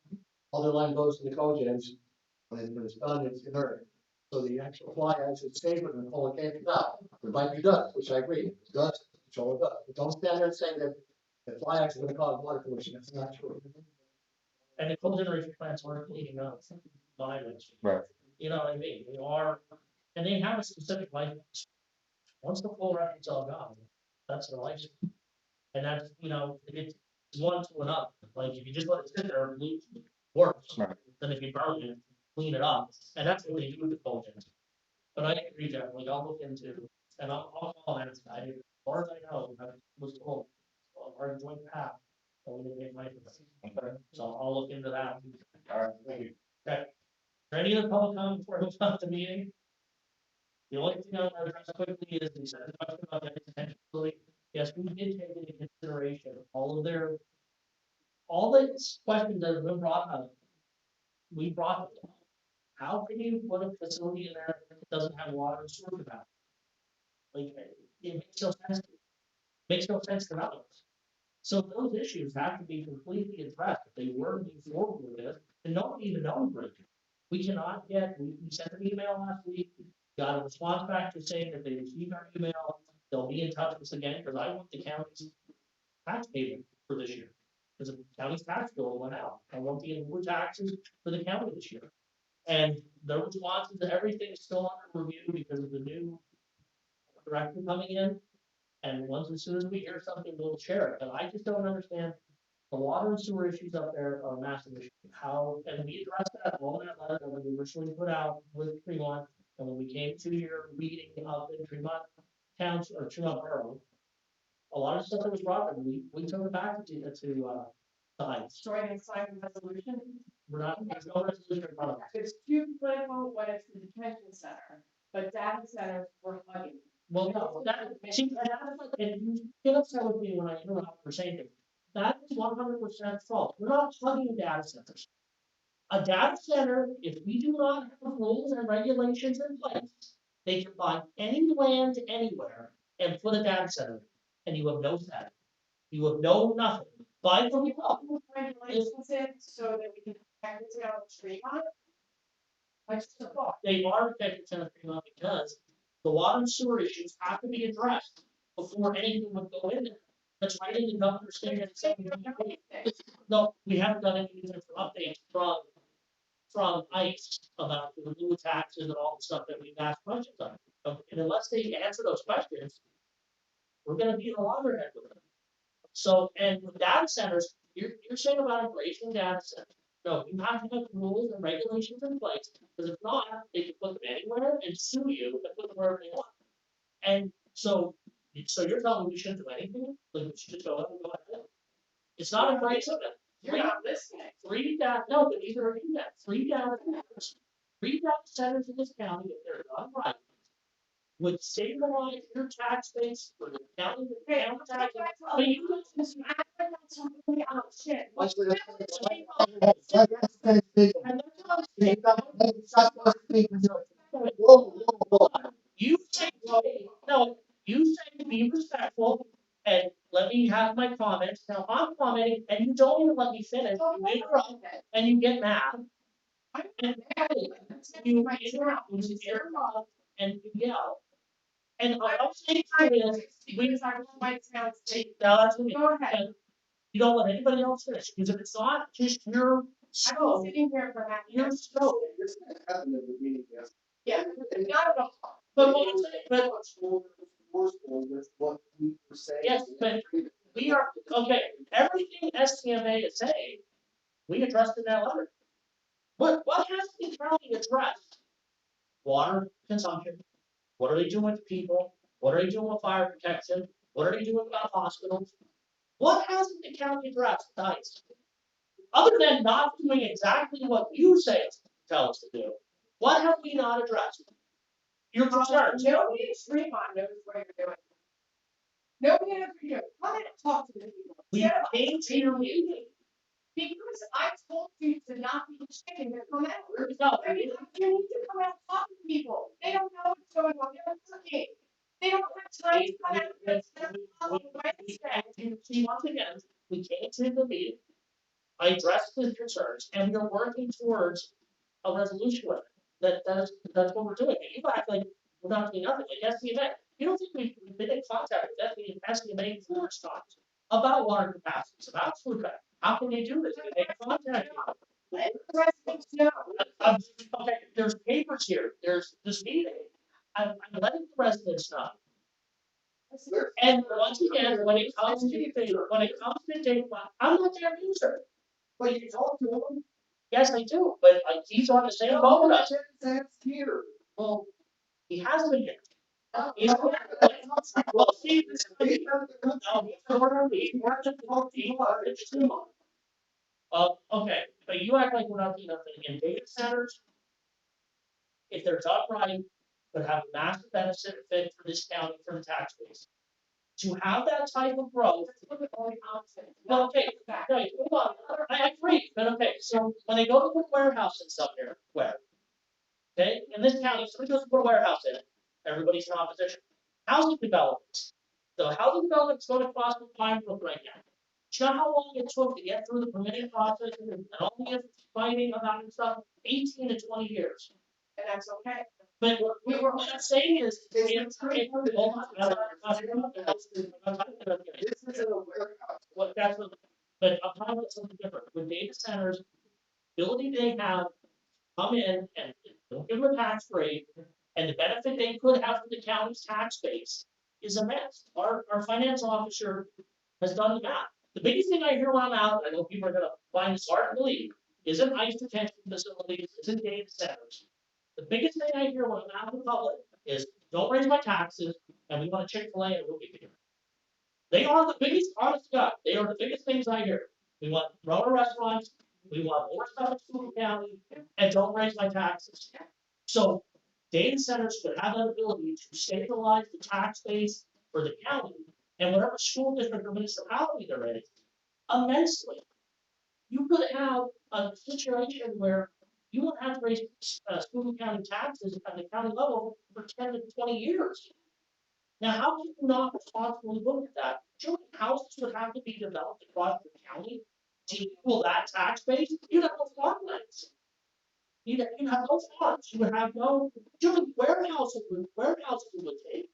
all their lime goes to the cogens. When it's done, it's inert. So the actual fly ash is safer than coal and candy. Now, there might be dust, which I agree, dust, control of dust. But don't stand there and say that fly ash is gonna cause water pollution, that's not true. And the coal generation plants aren't cleaning up violence. Right. You know what I mean? They are, and they have a specific life. Once the coal records are gone, that's their life. And that's, it's one to another. Like if you just let it sit there, it works. Right. Then if you burn it, clean it up. And that's what they do with the coal gens. But I agree, Jeff, like I'll look into, and I'll call that guy. As far as I know, I was told, our joint path. So we didn't get my, so I'll look into that. All right, thank you. Okay. Is there any other public comment before we move on to the meeting? The only thing I want to address quickly is the question about the detention facility. Yes, we did take into consideration all the questions that have been brought up. We brought them. How can you put a facility in there that doesn't have water and sewer capacity? Like, it makes no sense. Makes no sense to others. So those issues have to be completely addressed. If they were to move forward with this, and nobody even knows what it is. We cannot get, we sent an email last week, got a response back to saying that they received our email, they'll be in touch with us again, because I want the county's tax payment for this year. Because the county's tax bill went out. I want the inward taxes for the county this year. And the response is that everything is still under review because of the new director coming in. And once, as soon as we hear something, we'll share it. But I just don't understand. The water and sewer issues up there are a massive issue. How, and we addressed that all in that letter that we originally put out with Tremont. And when we came to your meeting up in Tremont Township or Tremont Borough, a lot of stuff that was brought up, we took it back to Heights. So we're gonna sign the resolution. We're not, there's no resolution in front of us. There's two critical, one is the detention center. but data centers were hugging. Well, no, that, see, and that's what, and you get upset with me when I interrupt for saying it. That is 100% false. We're not hugging data centers. A data center, if we do not have rules and regulations in place, they can buy any land anywhere and put a data center in, and you have no say. You have no nothing. Buy from the up. Regulations in so that we can protect the town of Tremont. I just thought. They are protected center because the water and sewer issues have to be addressed before anything would go in there. That's right in the governor's statement. No, we haven't done anything for updates from ICE about the new taxes and all the stuff that we've asked questions on. And unless they answer those questions, we're gonna be in a loggerhead with them. So, and with data centers, you're saying about embracing data centers. No, you have to have rules and regulations in place, because if not, they can put them anywhere and sue you and put them wherever they want. And so you're telling me we shouldn't do anything? Like, we should just go ahead? It's not embracing them. You're not listening. No, but neither are you guys. Three data centers in this county, if they're done right, would stabilize your tax base for the county, tax. But you That's really out of shit. Actually, And that's speaking. and that's how You it's. got, stop speaking. Whoa, whoa, whoa. You say, no, you say be respectful and let me have my comments. Now I'm commenting and you don't even let me finish. You interrupt and you get mad. And you interrupt and you yell. And I'm saying is, because I want my town state. now that's what Go ahead. you don't let anybody else finish, because if it's not just your I've been scope, sitting here for half. your scope. This happened at the meeting yesterday. Yeah, not at all. But what I'm saying, but What we were saying. yes, but we are, okay, everything SCMA is saying, we addressed in that letter. What has the county addressed? Water consumption, what are they doing with people? What are they doing with fire protection? What are they doing about hospitals? What hasn't the county addressed, guys? Other than not doing exactly what you say tell us to do, what have we not addressed? Your concerns. Nobody in Tremont knows what you're doing. Nobody knows what you're doing. Come in and talk to the people. We Instead of came to your meeting. Because I told you to not be chicken to come out. No, I mean, you need to come out and talk to people. They don't know what's going on. They're working. They don't have time to come out and on Wednesday. See, once again, we came to the meeting. I addressed the concerns and we are working towards a resolution with it. That's what we're doing. And you act like we're not doing nothing, like SDMA. You don't think we've been in contact with SDMA numerous times about water capacities, about food bank. How can they do this? Can they contact you? Let the residents know. Okay, there's papers here, there's this meeting. I'm letting the residents know. And once again, when it comes to data, I'm not their user. But you talk to them. Yes, I do, but he's on the same boat with us. That's here. Well, he hasn't been here. Uh, He's, well, see, this is. Okay, but you act like we're not doing nothing in data centers. If they're done right, would have a massive benefit for this county, for the tax base. To have that type of growth. Well, okay, no, hold on, I agree, but okay, so when they go to put a warehouse in somewhere, where? Okay, in this county, somebody goes to put a warehouse in it, everybody's in opposition. Housing developments. The housing development's going to cost a fine book right now. Do you know how long it took to get through the permitting process and all the fighting about and stuff? 18 to 20 years. And that's okay. But what I'm saying is, This isn't a warehouse. what that's what, but I'm talking about something different. With data centers, ability they have come in and don't give them a tax rate, and the benefit they could have for the county's tax base is immense. Our finance officer has done the math. The biggest thing I hear when I'm out, I know people are gonna find this hard to believe, isn't ICE detention facilities, isn't data centers. The biggest thing I hear when I'm out in the public is, don't raise my taxes, and we want a Chick-fil-A and a movie theater. They are the biggest, honest to God, they are the biggest things I hear. We want roller restaurants, we want more stuff in Schuylkill County, and don't raise my taxes. So data centers could have the ability to stabilize the tax base for the county and whatever school district or municipality they're in immensely. You could have a situation where you won't have to raise school county taxes at the county level for 10 to 20 years. Now, how can you not responsibly look at that? How many houses would have to be developed across the county to equal that tax base? You'd have no farmlands. You'd have no farms. You would have no, how many warehouses would take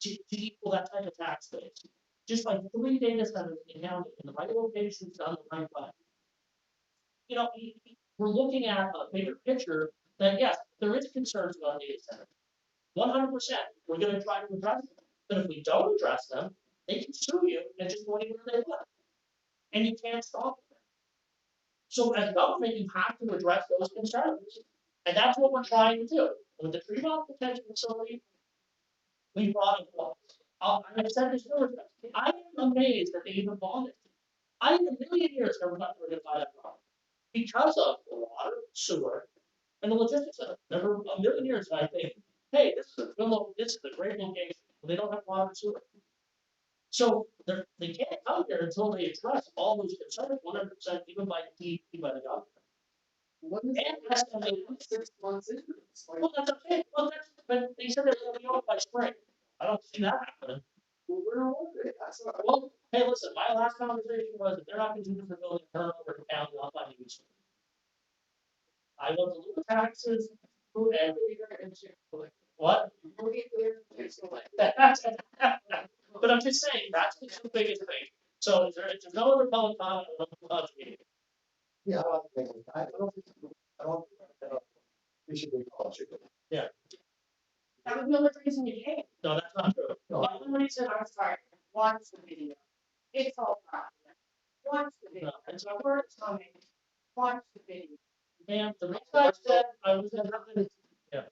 to equal that type of tax base? Just like 3 data centers in the county in the right locations done the right way. We're looking at a bigger picture that yes, there is concerns about data centers. 100%, we're gonna try to address them, but if we don't address them, they can sue you and just go anywhere they want. And you can't stop them. So as government, you have to address those concerns. And that's what we're trying to do. With the Tremont Detention Facility, we brought it once. I've said this numerous times. I am amazed that they even bought it. I in a million years never thought they were gonna buy that property. Because of the water, sewer, and the logistics of it. Never a million years I think, hey, this is a great location. They don't have water and sewer. So they can't come here until they address all those concerns 100%, even by the DEP, by the government. And that's gonna be 6 months into this. Well, that's okay. Well, but they said they're gonna be off by spring. I don't see that happening. Well, where are they? Well, hey, listen, my last conversation was if they're not gonna do this for building turnover to county, I'll find a use. I want to look at taxes, food and. What? But I'm just saying, that's the two biggest things. So if there's no other public comment, I'll meeting. Yeah, I don't think, we should be cautious. Yeah. That was the only reason you came. No, that's not true. The only reason I'm sorry, watch the video. It's all right. Watch the video. It's my word, it's not me. Watch the video. Ma'am, the reason I said I was in. Yeah.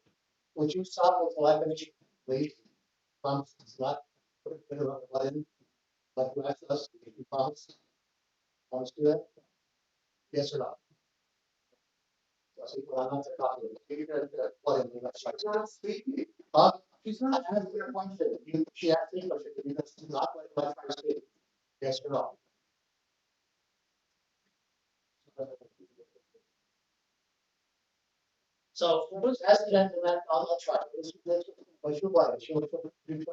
Would you stop with the live finish, please? Promise, it's not, put it on the button, like you asked us, if you promise. Promise to do that? Yes or no? So, well, I'm not talking, you're gonna plug in the next slide. Not speaking. Huh? She's not. I have your question, she asked me a question, you just not let her speak. Yes or no? So Who's asking that, I'll try. What's your wife? She'll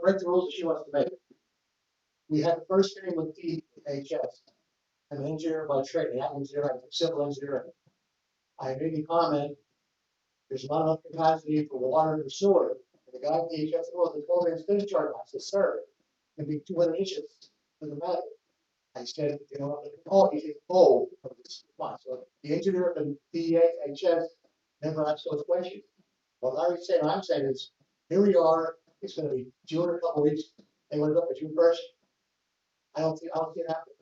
break the rules if she wants to make it. We had the first hearing with DHS. I'm an engineer by trade, I'm an engineer, I'm a civil engineer. I made the comment, there's not enough capacity for water and sewer. And the guy at DHS, oh, the 12-inch discharge, I said, sir, it can be 200 inches, doesn't matter. I said, oh, he said, oh, so the engineer and DHS never asked those questions. What Larry's saying, I'm saying is, here we are, it's gonna be due in a couple weeks, they want to go with you first. I don't see it happening.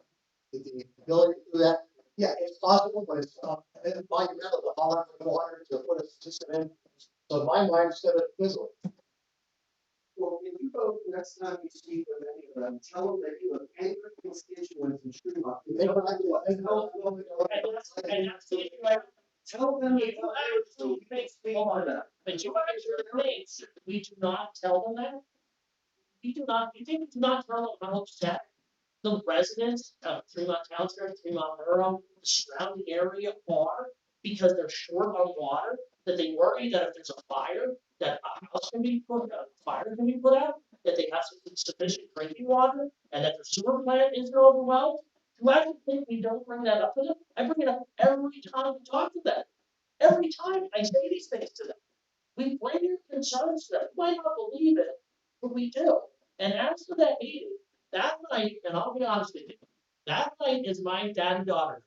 The ability to do that, yeah, it's possible, but it's monumental to haul out the water to put a system in. So in my mind, instead of fizzle. Well, if you go next time you speak with any of them, tell them that you have anchored constituents in Schuylkill. They don't like to, and that's the issue. Tell them. You actually but you actually think we do not tell them that. You think we do not tell them how upset the residents of Tremont Township, Tremont Borough, the surrounding area are because they're short on water, that they worry that if there's a fire, that a house can be put, a fire can be put out, that they have sufficient drinking water, and that their sewer plant is overwhelmed. Do I think we don't bring that up to them? I bring it up every time we talk to them. Every time I say these things to them. We bring your concerns to them. You might not believe it, but we do. And after that meeting, that night, and I'll be honest with you, that night is my dad and daughter.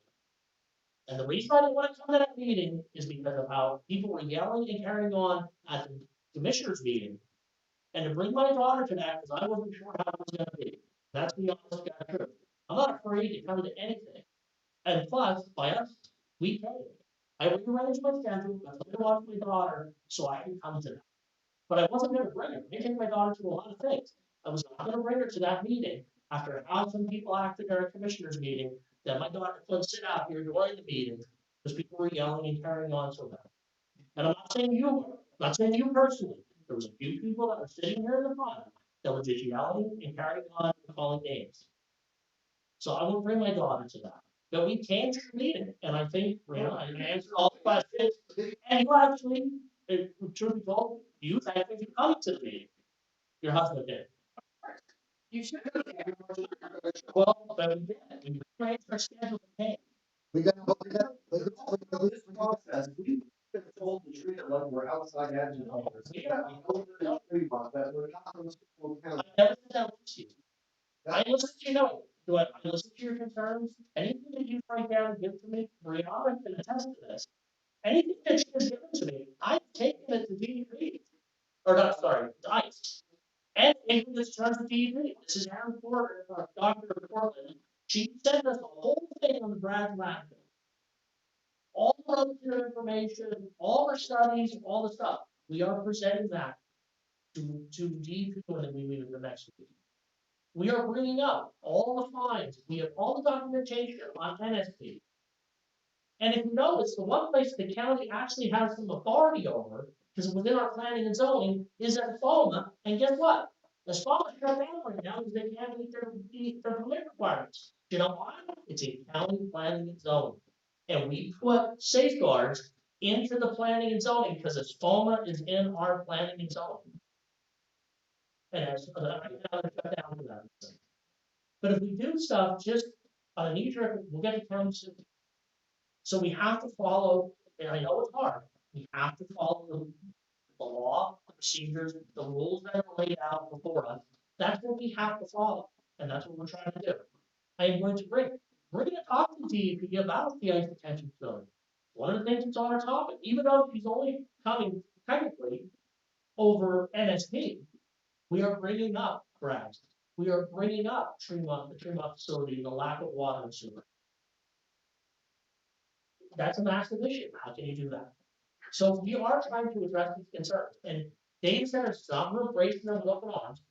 And the reason I didn't want to come to that meeting is because of how people were yelling and carrying on at the commissioners meeting. And to bring my daughter to that, because I wasn't sure how it was gonna be. That's the honest God truth. I'm not afraid to come to anything. And plus, by us, we paid. I rearranged my schedule, I put it on my daughter, so I could come to that. But I wasn't gonna bring her. I take my daughter to a lot of things. I was not gonna bring her to that meeting after how some people acted at our commissioners meeting, that my daughter couldn't sit out here during the meeting because people were yelling and carrying on so bad. And I'm not saying you were, Not saying you personally, there was a few people that were sitting here in the front that were just yelling and carrying on and calling names. So I will bring my daughter to that. But we came to the meeting, and I think, you know, I answered all the questions, and you actually, truth be told, you thanked me for coming to the meeting. Your husband did. You should. Well, but we did, we arranged our schedule to pay. We got, this process, we've been told to treat it like we're outside agitators. That we're not from Schuylkill I County. never said that was you. I listen to you, know, do I listen to your concerns? Anything that you write down and give to me, Brianna can attest to this. Anything that she has given to me, I've taken it to DEP. Or not, sorry, to ICE. And taken this charge to DEP. This is Aaron Porter, Dr. Portland. She sent us the whole thing on the Brad lab. All of your information, all the studies, all the stuff. We are presenting that to DEP when we meet in the next week. We are bringing up all the fines. We have all the documentation on NSP. And if you notice, the one place the county actually has some authority over, because within our planning and zoning, is at FOMA. And guess what? The FOMA shut down right now because they can't meet their permit requirements. You know why? It's a county planning and zoning. And we put safeguards into the planning and zoning because its FOMA is in our planning and zoning. And as right now, they're shut down for that. But if we do stuff just on a knee jerk, we'll get the county soon. So we have to follow, and I know it's hard, we have to follow the law, the procedures, the rules that are laid out before us. That's what we have to follow, and that's what we're trying to do. I am going to bring a talk to DEP about the ice detention facility. One of the things that's on our topic, even though he's only coming technically over NSP, we are bringing up grass. We are bringing up the Tremont facility, the lack of water and sewer. That's a massive issue. How can you do that? So we are trying to address these concerns, and data centers, not embracing them with open arms.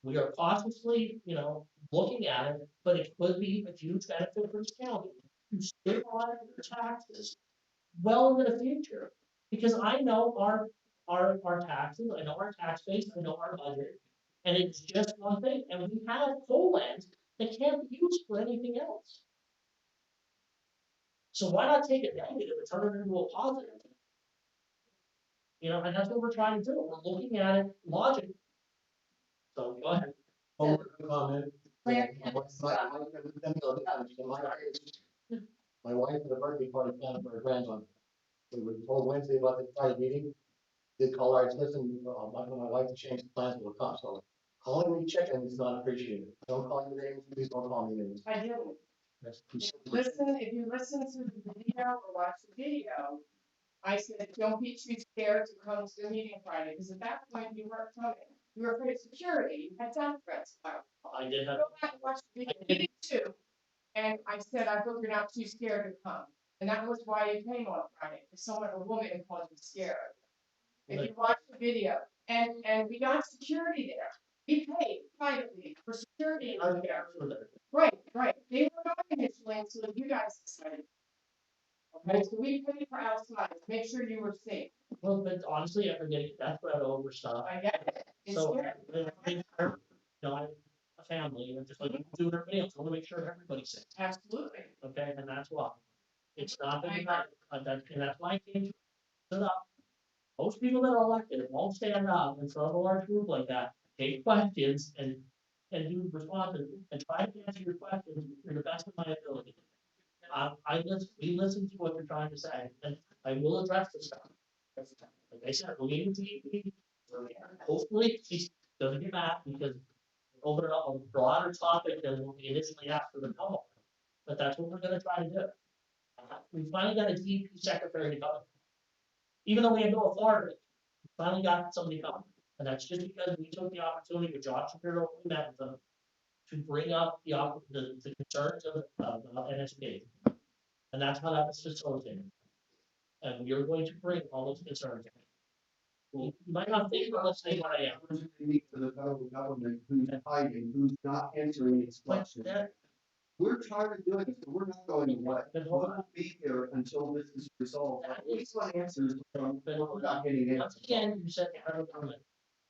We are cautiously, you know, looking at it, but it could be a huge benefit for this county to stabilize their taxes well into the future. Because I know our taxes, I know our tax base, I know our budget, and it's just one thing. And we have coal lands that can't be used for anything else. So why not take a negative and turn it into a positive? You know, and that's what we're trying to do. We're looking at it logically. So go ahead. One more comment. Claire, My wife had a birthday party planned for her grandson. We were told Wednesday about the Friday meeting. Did call her, I said, listen, my wife to change the plans will come, so calling me chicken is not appreciated. Don't call me names, please don't call me names. I do. If you listen to the video or watch the video, I said, don't be too scared to come to the meeting Friday, because at that point you weren't coming. You were afraid of security, you had death threats. I did have. Go back and watch the video, he did too. And I said, I hope you're not too scared to come. And that was why you came on Friday, because a woman called you scared. If you watch the video, and we got security there. We paid privately for security in there. Right. They were not initially until you guys decided. Okay, so we paid for outside, to make sure you were safe. Well, but honestly, after getting death threat over stuff. I get it. It's So, scary. you know, I have a family, and just like you do everybody else, I want to make sure everybody's safe. Absolutely. Okay, and that's why. It's not that you're not, and that's why I came to it up. Most people that are elected won't stand up in front of a large group like that, take questions and do responses and try to answer your questions to the best of my ability. We listen to what you're trying to say, and I will address this stuff. Like I said, we'll leave it to you. Hopefully, she doesn't get mad because over a broader topic than what we initially asked for the call. But that's what we're gonna try to do. We finally got a DP secretary to come. Even though we have no authority, we finally got somebody coming. And that's just because we took the opportunity with Josh Shapiro, we met with them, to bring up the concerns of NSP. And that's how that was facilitated. And we are going to bring all those concerns. You might not think we're listening what I am. Opportunity for the federal government who's hiding, who's not answering these But questions. We're tired of doing this, but we're not going away. We'll not be here until this is resolved. At least one answer is, we're not getting it. Once again, you said the federal government,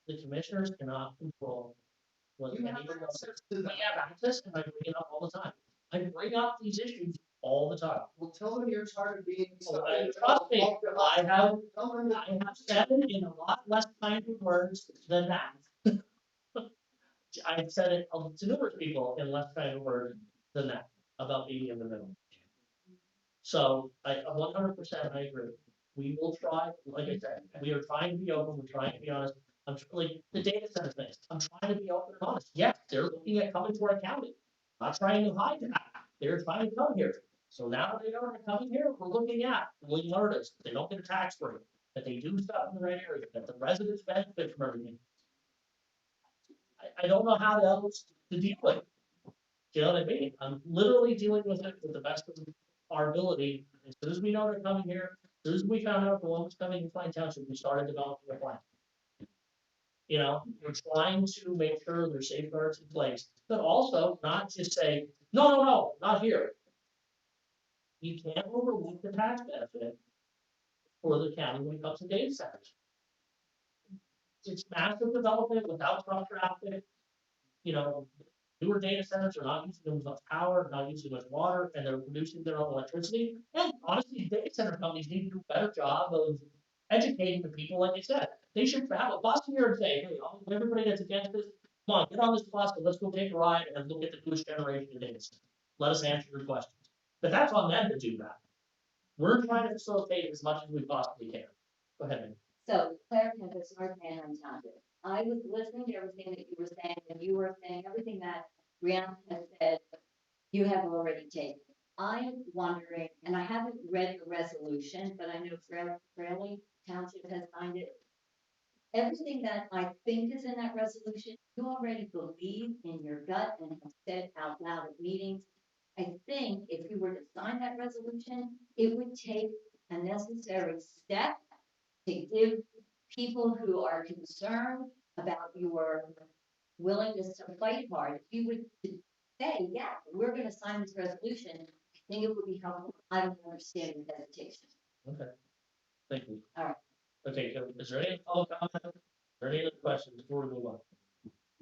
the commissioners cannot control what You any have of us. access to We that. have access, and I bring it up all the time. I bring up these issues all the time. Well, tell them you're tired of being. Trust me, I have said it in a lot less kind of words than that. I've said it to numerous people in less kind of words than that about being in the middle. So I 100% I agree. We will try, like I said, we are trying to be open, we're trying to be honest. Like the data center things, I'm trying to be open and honest. Yes, they're looking at coming to our county. Not trying to hide that. They're trying to come here. So now they know they're coming here, we're looking at, we learn this, they don't get a tax break, that they do stuff in the right area, that the residents benefit from everything. I don't know how else to deal with it. Do you know what I mean? I'm literally dealing with it with the best of our ability. As soon as we know they're coming here, as soon as we found out the one was coming in Klein Township, we started developing a plan. You know, we're trying to make sure there's safeguards in place, but also not just say, no, not here. You can't overlook the tax benefit for the county when it comes to data centers. It's massive development without truck traffic. You know, newer data centers are not using as much power, not using as much water, and they're producing their own electricity. And honestly, data center companies need to do a better job of educating the people, like I said. They should have a bus here and say, hey, everybody that's against this, come on, get on this bus and let's go take a ride and look at the newest generation of data centers. Let us answer your questions. But that's on them to do that. We're trying to facilitate as much as we possibly can. Go ahead, Amy. So Claire Tempest, North Manheim Township. I was listening to everything that you were saying, and you were saying everything that Brianna has said, you have already taken. I'm wondering, and I haven't read the resolution, but I know Fairleigh Township has signed it. Everything that I think is in that resolution, you already believe in your gut and have said out loud at meetings. I think if you were to sign that resolution, it would take a necessary step to give people who are concerned about your willingness to fight hard, if you would say, yeah, we're gonna sign this resolution, I think it would be helpful. I don't understand the hesitation. Okay. Thank you. All right. Okay, so is there any public comment? Or any other questions before we move on?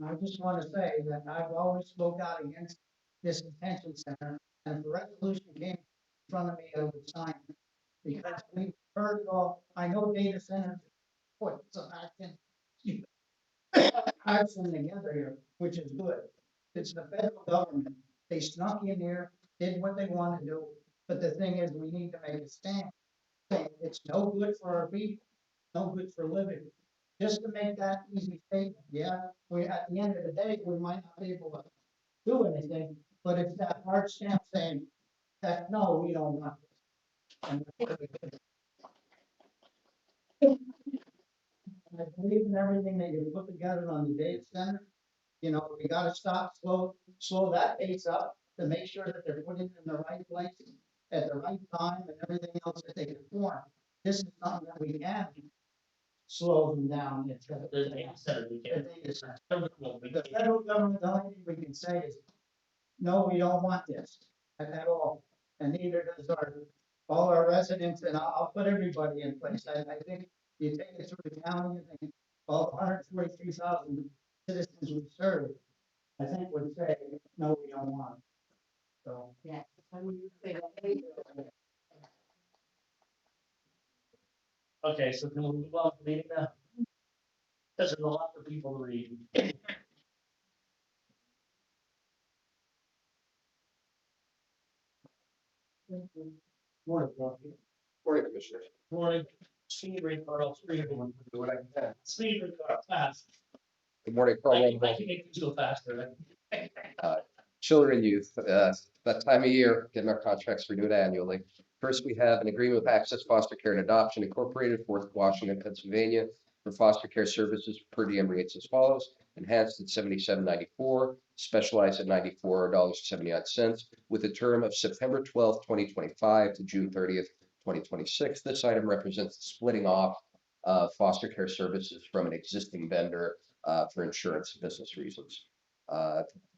I just want to say that I've always spoke out against this detention center, and if the resolution came in front of me, I would sign it. Because we heard it all, I know data centers put some action. Action together here, which is good. It's the federal government. They snuck in here, did what they want to do, but the thing is, we need to make a stand. It's no good for our people, no good for living. Just to make that easy statement, yeah, we, at the end of the day, we might not be able to do anything, but it's that hard stamp saying that, no, we don't want this. And I believe in everything that you put together on the data center. You know, we gotta slow that pace up to make sure that they're put in the right place at the right time and everything else that they can form. This is something that we can slow them down. It's The data center, we can't. The federal government, the only thing we can say is, no, we don't want this at all. And neither does all our residents, and I'll put everybody in place. I think you take it through the county, I think all 143,000 citizens we serve, I think would say, no, we don't want it. So. Yeah. Okay, so can we move on to the meeting now? There's a lot for people to read. Morning, Bob. Morning, Commissioners. Morning, speed read, Carl, speed read. Do what I can. Speed read, Carl, fast. Good morning, I Carl. can make you go faster. Children and youth, that time of year, getting our contracts renewed annually. First, we have an agreement with Access Foster Care and Adoption Incorporated, Fort Washington, Pennsylvania, for foster care services per diem rates as follows: enhanced at $77.94, specialized at $94.79, with a term of September 12th, 2025 to June 30th, 2026. This item represents the splitting off of foster care services from an existing vendor for insurance and business reasons.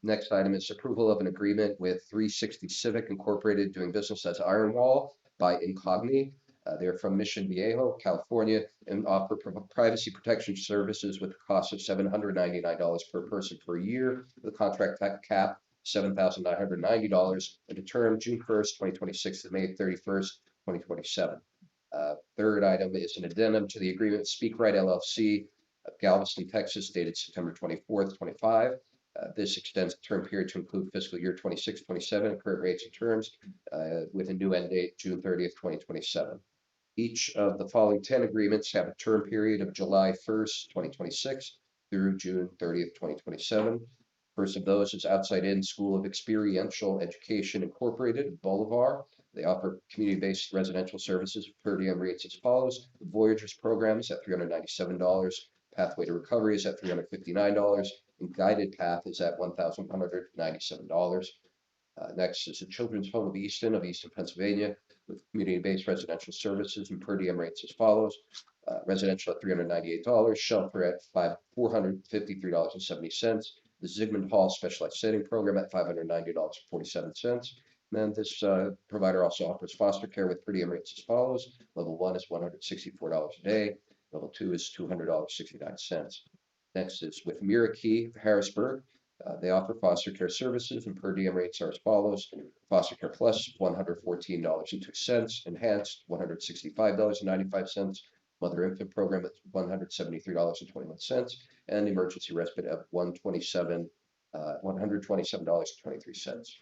Next item is approval of an agreement with 360 Civic Incorporated doing business as Iron Wall by Incogni. They're from Mission Viejo, California, and offer privacy protection services with a cost of $799 per person per year, with a contract cap $7,990, and a term June 1st, 2026 to May 31st, 2027. Third item is an addendum to the agreement Speak Right LLC of Galveston, Texas, dated September 24th, 25. This extends the term period to include fiscal year 26, 27, current rates and terms, with a new end date, June 30th, 2027. Each of the following 10 agreements have a term period of July 1st, 2026 through June 30th, 2027. First of those is Outside In School of Experiential Education Incorporated, Bolivar. They offer community-based residential services per diem rates as follows. The Voyagers program is at $397. Pathway to Recovery is at $359, and Guided Path is at $1,197. Next is the Children's Home of Easton, Pennsylvania, with community-based residential services and per diem rates as follows. Residential at $398, shelter at $453.70. The Zygmunt Hall Specialized Setting Program at $590.47. And this provider also offers foster care with per diem rates as follows. Level 1 is $164 a day. Level 2 is $200.69. Next is with Miraki Harrisburg. They offer foster care services and per diem rates are as follows. Foster Care Plus, $114.02. Enhanced, $165.95. Mother Infant Program at $173.21. And Emergency Respite at $127.23.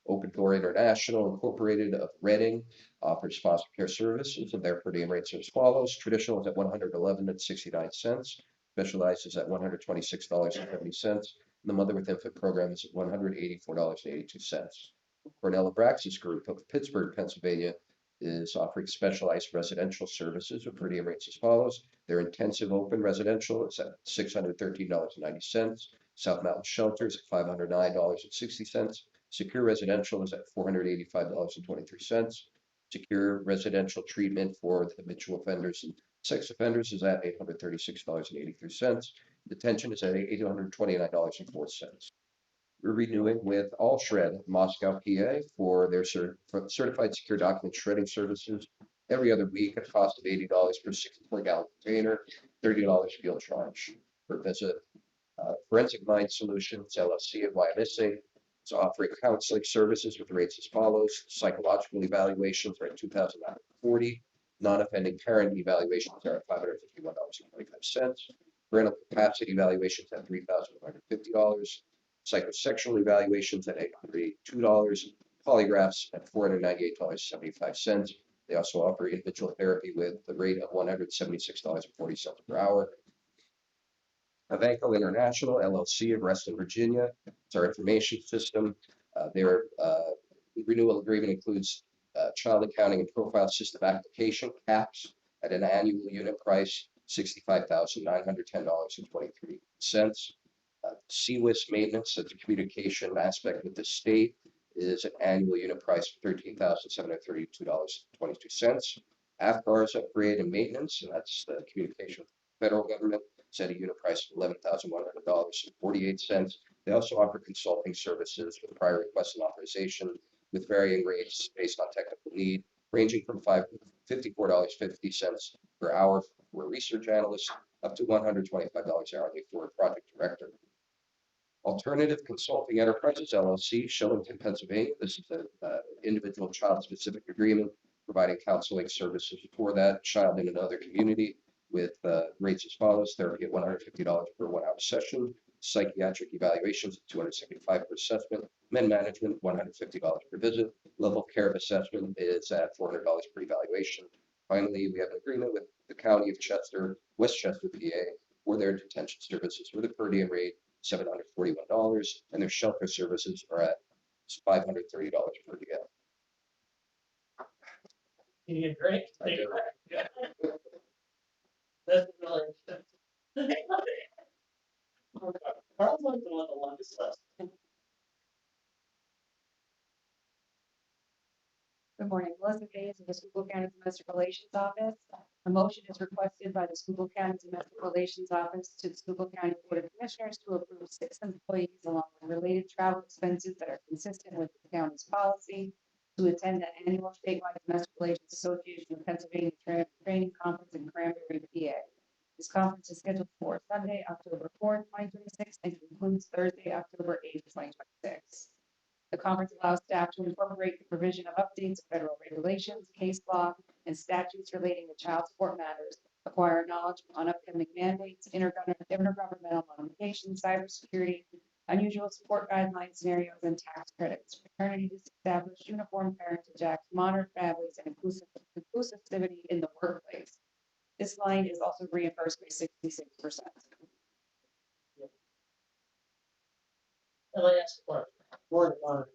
Open Door International Incorporated of Reading offers foster care services, and their per diem rates are as follows. Traditional is at $111.69. Specialized is at $126.70. The Mother with Infant program is at $184.82. Cornell Abraxas Group of Pittsburgh, Pennsylvania is offering specialized residential services with per diem rates as follows. Their intensive open residential is at $613.90. South Mountain Shelters at $509.60. Secure Residential is at $485.23. Secure Residential Treatment for habitual offenders and sex offenders is at $836.83. Detention is at $829.04. We're renewing with All Shred Moscow, PA for their certified secure document shredding services every other week at a cost of $80 per 64-gallon container, $30 field charge per visit. Forensic Mind Solutions LLC of Wyomissing is offering counseling services with rates as follows. Psychological evaluations are at $2,940. Non-offending parent evaluations are at $551.25. Parental capacity evaluations at $3,150. Psychosexual evaluations at $882. Polygraphs at $498.75. They also offer individual therapy with the rate of $176.40 per hour. Avanco International LLC of Reston, Virginia. It's our information system. Their renewal agreement includes child accounting and profile system application caps at an annual unit price $65,910.23. CWIS maintenance, that's a communication aspect with the state, is an annual unit price of $13,732.22. AFCAR's upgrade and maintenance, and that's the communication with the federal government, set a unit price of $11,100.48. They also offer consulting services with prior request and authorization with varying rates based on technical need, ranging from $54.50 per hour for a research analyst up to $125 hourly for a project director. Alternative Consulting Enterprises LLC, Shillington, Pennsylvania. This is an individual child-specific agreement providing counseling services for that child in another community with rates as follows. Therapy at $150 per 1 hour session. Psychiatric evaluations at $275 per assessment. Men management, $150 per visit. Level of care of assessment is at $400 per evaluation. Finally, we have an agreement with the County of Chester, Westchester, PA, for their detention services with a per diem rate $741, and their shelter services are at $530 per diem. You get great. I do. That's really interesting. Carl's like the one that longest list. Good morning, Melissa Hayes of the Schuylkill County Domestic Relations Office. A motion is requested by the Schuylkill County Domestic Relations Office to the Schuylkill County Board of Commissioners to approve 6 employees along with related travel expenses that are consistent with the county's policy to attend the annual statewide Domestic Relations Association of Pennsylvania Training Conference in Cranberry, PA. This conference is scheduled for Sunday, October 4th, 2026, and concludes Thursday, October 8th, 2026. The conference allows staff to incorporate the provision of updates of federal regulations, case law, and statutes relating to child support matters, acquire knowledge on upcoming mandates, intergovernmental notifications, cybersecurity, unusual support guidelines, scenarios, and tax credits. Fraternity to establish uniform parentage acts, modern families, and inclusivity in the workplace. This line is also reimbursed by 66%. LAS Department. Board, Connor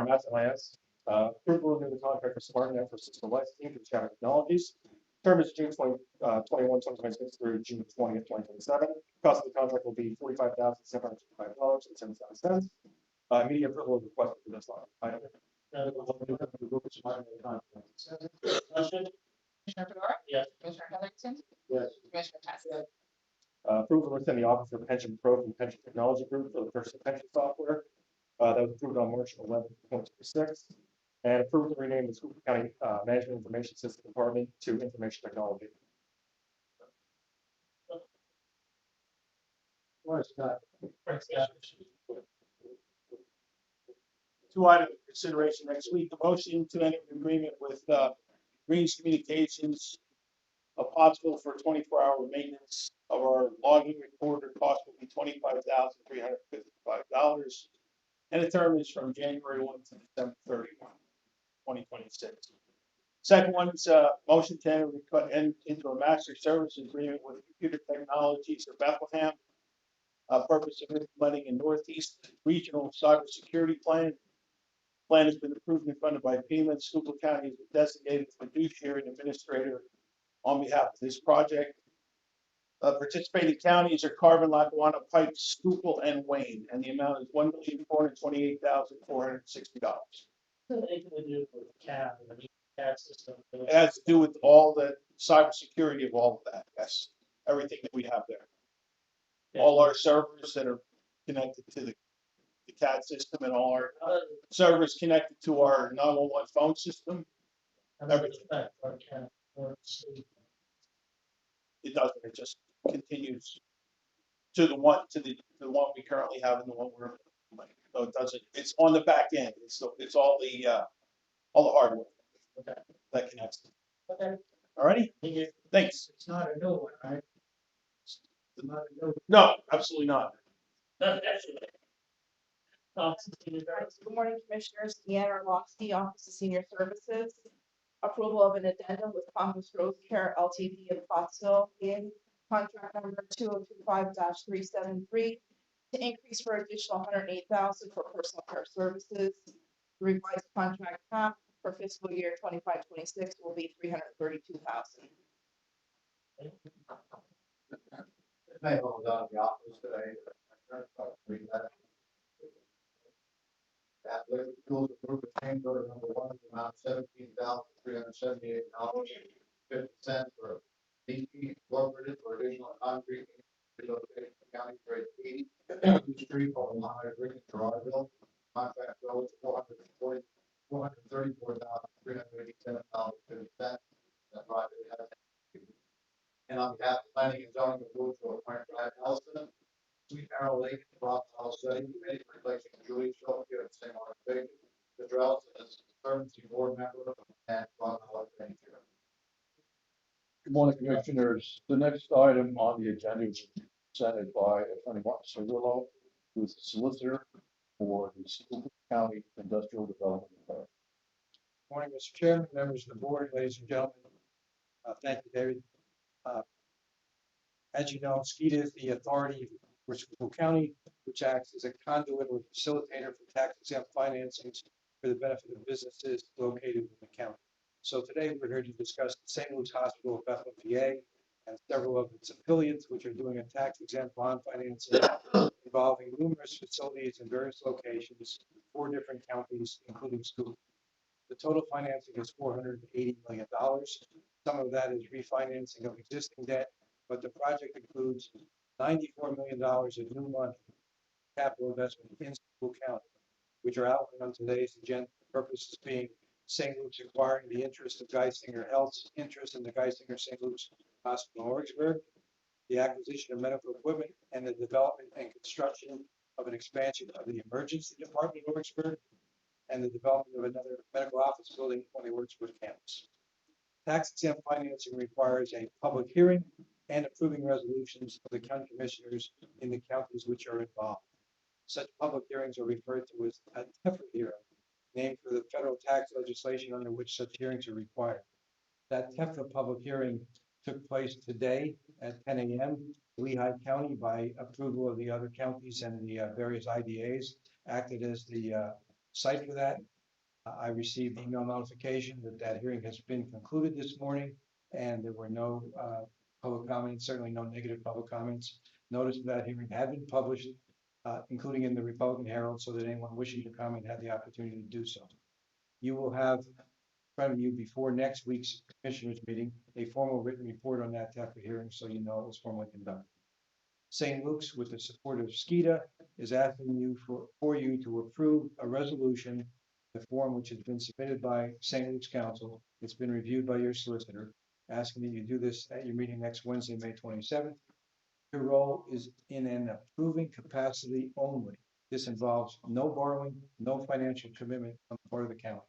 Matz, MIS. Approval of the contract for SmartNet for system licensing for Scout Technologies. Term is June 2026 through June 20th, 2027. Cost of the contract will be $45,755.77. Immediate approval is requested for this line item. Discussion? Commissioner Fedora? Yes. Commissioner Heatherington? Yes. Commissioner Test? Approval within the Office of Pension Pro and Pension Technology Group for the personal pension software. That was approved on March 11th, 2026. And approval to rename the Schuylkill County Management Information System Department to Information Technology. Two items for consideration next week. The motion to enter an agreement with Greens Communications of Pottsville for 24-hour maintenance of our logging recorder. Cost will be $25,355. And the term is from January 1 to December 31, 2026. Second one is motion to enter into a master service agreement with Computer Technologies of Bethlehem. Purpose of implementing a Northeast Regional Cybersecurity Plan. Plan has been approved and funded by FEMA. Schuylkill County is a designated fiduciary and administrator on behalf of this project. Participating counties are Carbon, Lackawanna, Pike, Schuylkill, and Wayne, and the amount is $1,428,460. Anything to do with CAD, CAD system. It has to do with all the cybersecurity of all of that. Yes, everything that we have there. All our servers that are connected to the CAD system and all our servers connected to our 911 phone system. Everything. It doesn't. It just continues to the one we currently have and the one we're implementing. So it doesn't. It's on the back end. It's all the hardware that connects. Okay. All righty. Thanks. It's not a new one, right? No, absolutely not. Good morning, Commissioners. Deanna Orlovsky, Office of Senior Services. Approval of an addendum with Compass Rose Care LTD of Pottsville in contract number 2025-373 to increase for additional $108,000 for personal care services. The revised contract cap for fiscal year 25-26 will be $332,000. May have gone down to the office today. That liquid fuels approved the change order number 1, the amount $17,378.50 for DP Incorporated for additional concrete relocation to County Bridge 80 Street over Mohammed Rick in Gerardville. Contract bill is $434,387.50. That project has. And on behalf of planning and zoning, the move to appoint Brad Ellison, Sweet Arrow Lake, Rock Hall Study Committee, replacing Julie Schuylkill in the same organization. Mr. Ellison is a conservancy board member and Rock Hall Study Chair. Good morning, Commissioners. The next item on the agenda is presented by Attorney Martin Cirillo, who is the solicitor for the Schuylkill County Industrial Development Authority. Morning, Mr. Chairman, members of the board, ladies and gentlemen. Thank you, David. As you know, SKIDA is the authority for Schuylkill County, which acts as a conduit or facilitator for tax exempt financings for the benefit of businesses located in the county. So today we're here to discuss the St. Luke's Hospital of Bethlehem, PA, and several of its affiliates, which are doing a tax exempt bond financing involving numerous facilities in various locations 4 different counties, including Schuylkill. The total financing is $480 million. Some of that is refinancing of existing debt, but the project includes $94 million of new money, capital investment in Schuylkill County, which are outlined on today's agenda. The purposes being St. Luke's acquiring the interest of Geisinger Health's interest in the Geisinger St. Luke's Hospital in Orixburg, the acquisition of medical equipment, and the development and construction of an expansion of the emergency department in Orixburg, and the development of another medical office building on the Orixburg campus. Tax exempt financing requires a public hearing and approving resolutions of the county commissioners in the counties which are involved. Such public hearings are referred to as a TEFRA hearing, named for the federal tax legislation under which such hearings are required. That TEFRA public hearing took place today at 10 a.m. Lehigh County, by approval of the other counties and the various IDAs, acted as the site for that. I received email notification that that hearing has been concluded this morning, and there were no public comments, certainly no negative public comments. Notice of that hearing had been published, including in the Republican Herald, so that anyone wishing to comment had the opportunity to do so. You will have in front of you before next week's commissioners meeting a formal written report on that TEFRA hearing, so you know it was formally conducted. St. Luke's, with the support of SKIDA, is asking you for you to approve a resolution, the form which has been submitted by St. Luke's Council. It's been reviewed by your solicitor, asking that you do this at your meeting next Wednesday, May 27th. Your role is in an approving capacity only. This involves no borrowing, no financial commitment on the part of the county.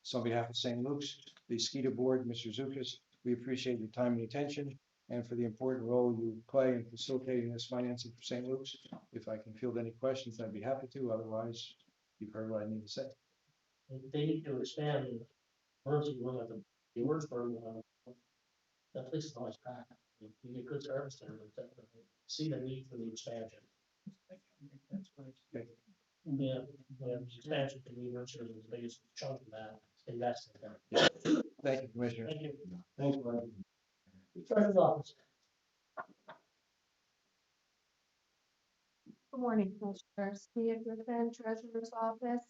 So on behalf of St. Luke's, the SKIDA board, Mr. Zukas, we appreciate your time and attention, and for the important role you play in facilitating this financing for St. Luke's. If I can field any questions, I'd be happy to. Otherwise, you've heard what I need to say. They need to expand the emergency room at the Orixburg one. That place is always packed. You get good service there, but definitely see the need for the expansion. Yeah, expansion to the emergency room is the biggest chunk of that investment there. Thank you, Commissioner. Thank you. Thanks, Brian. The treasurer's office. Good morning, Commissioners. Mia Griffin, Treasurer's Office.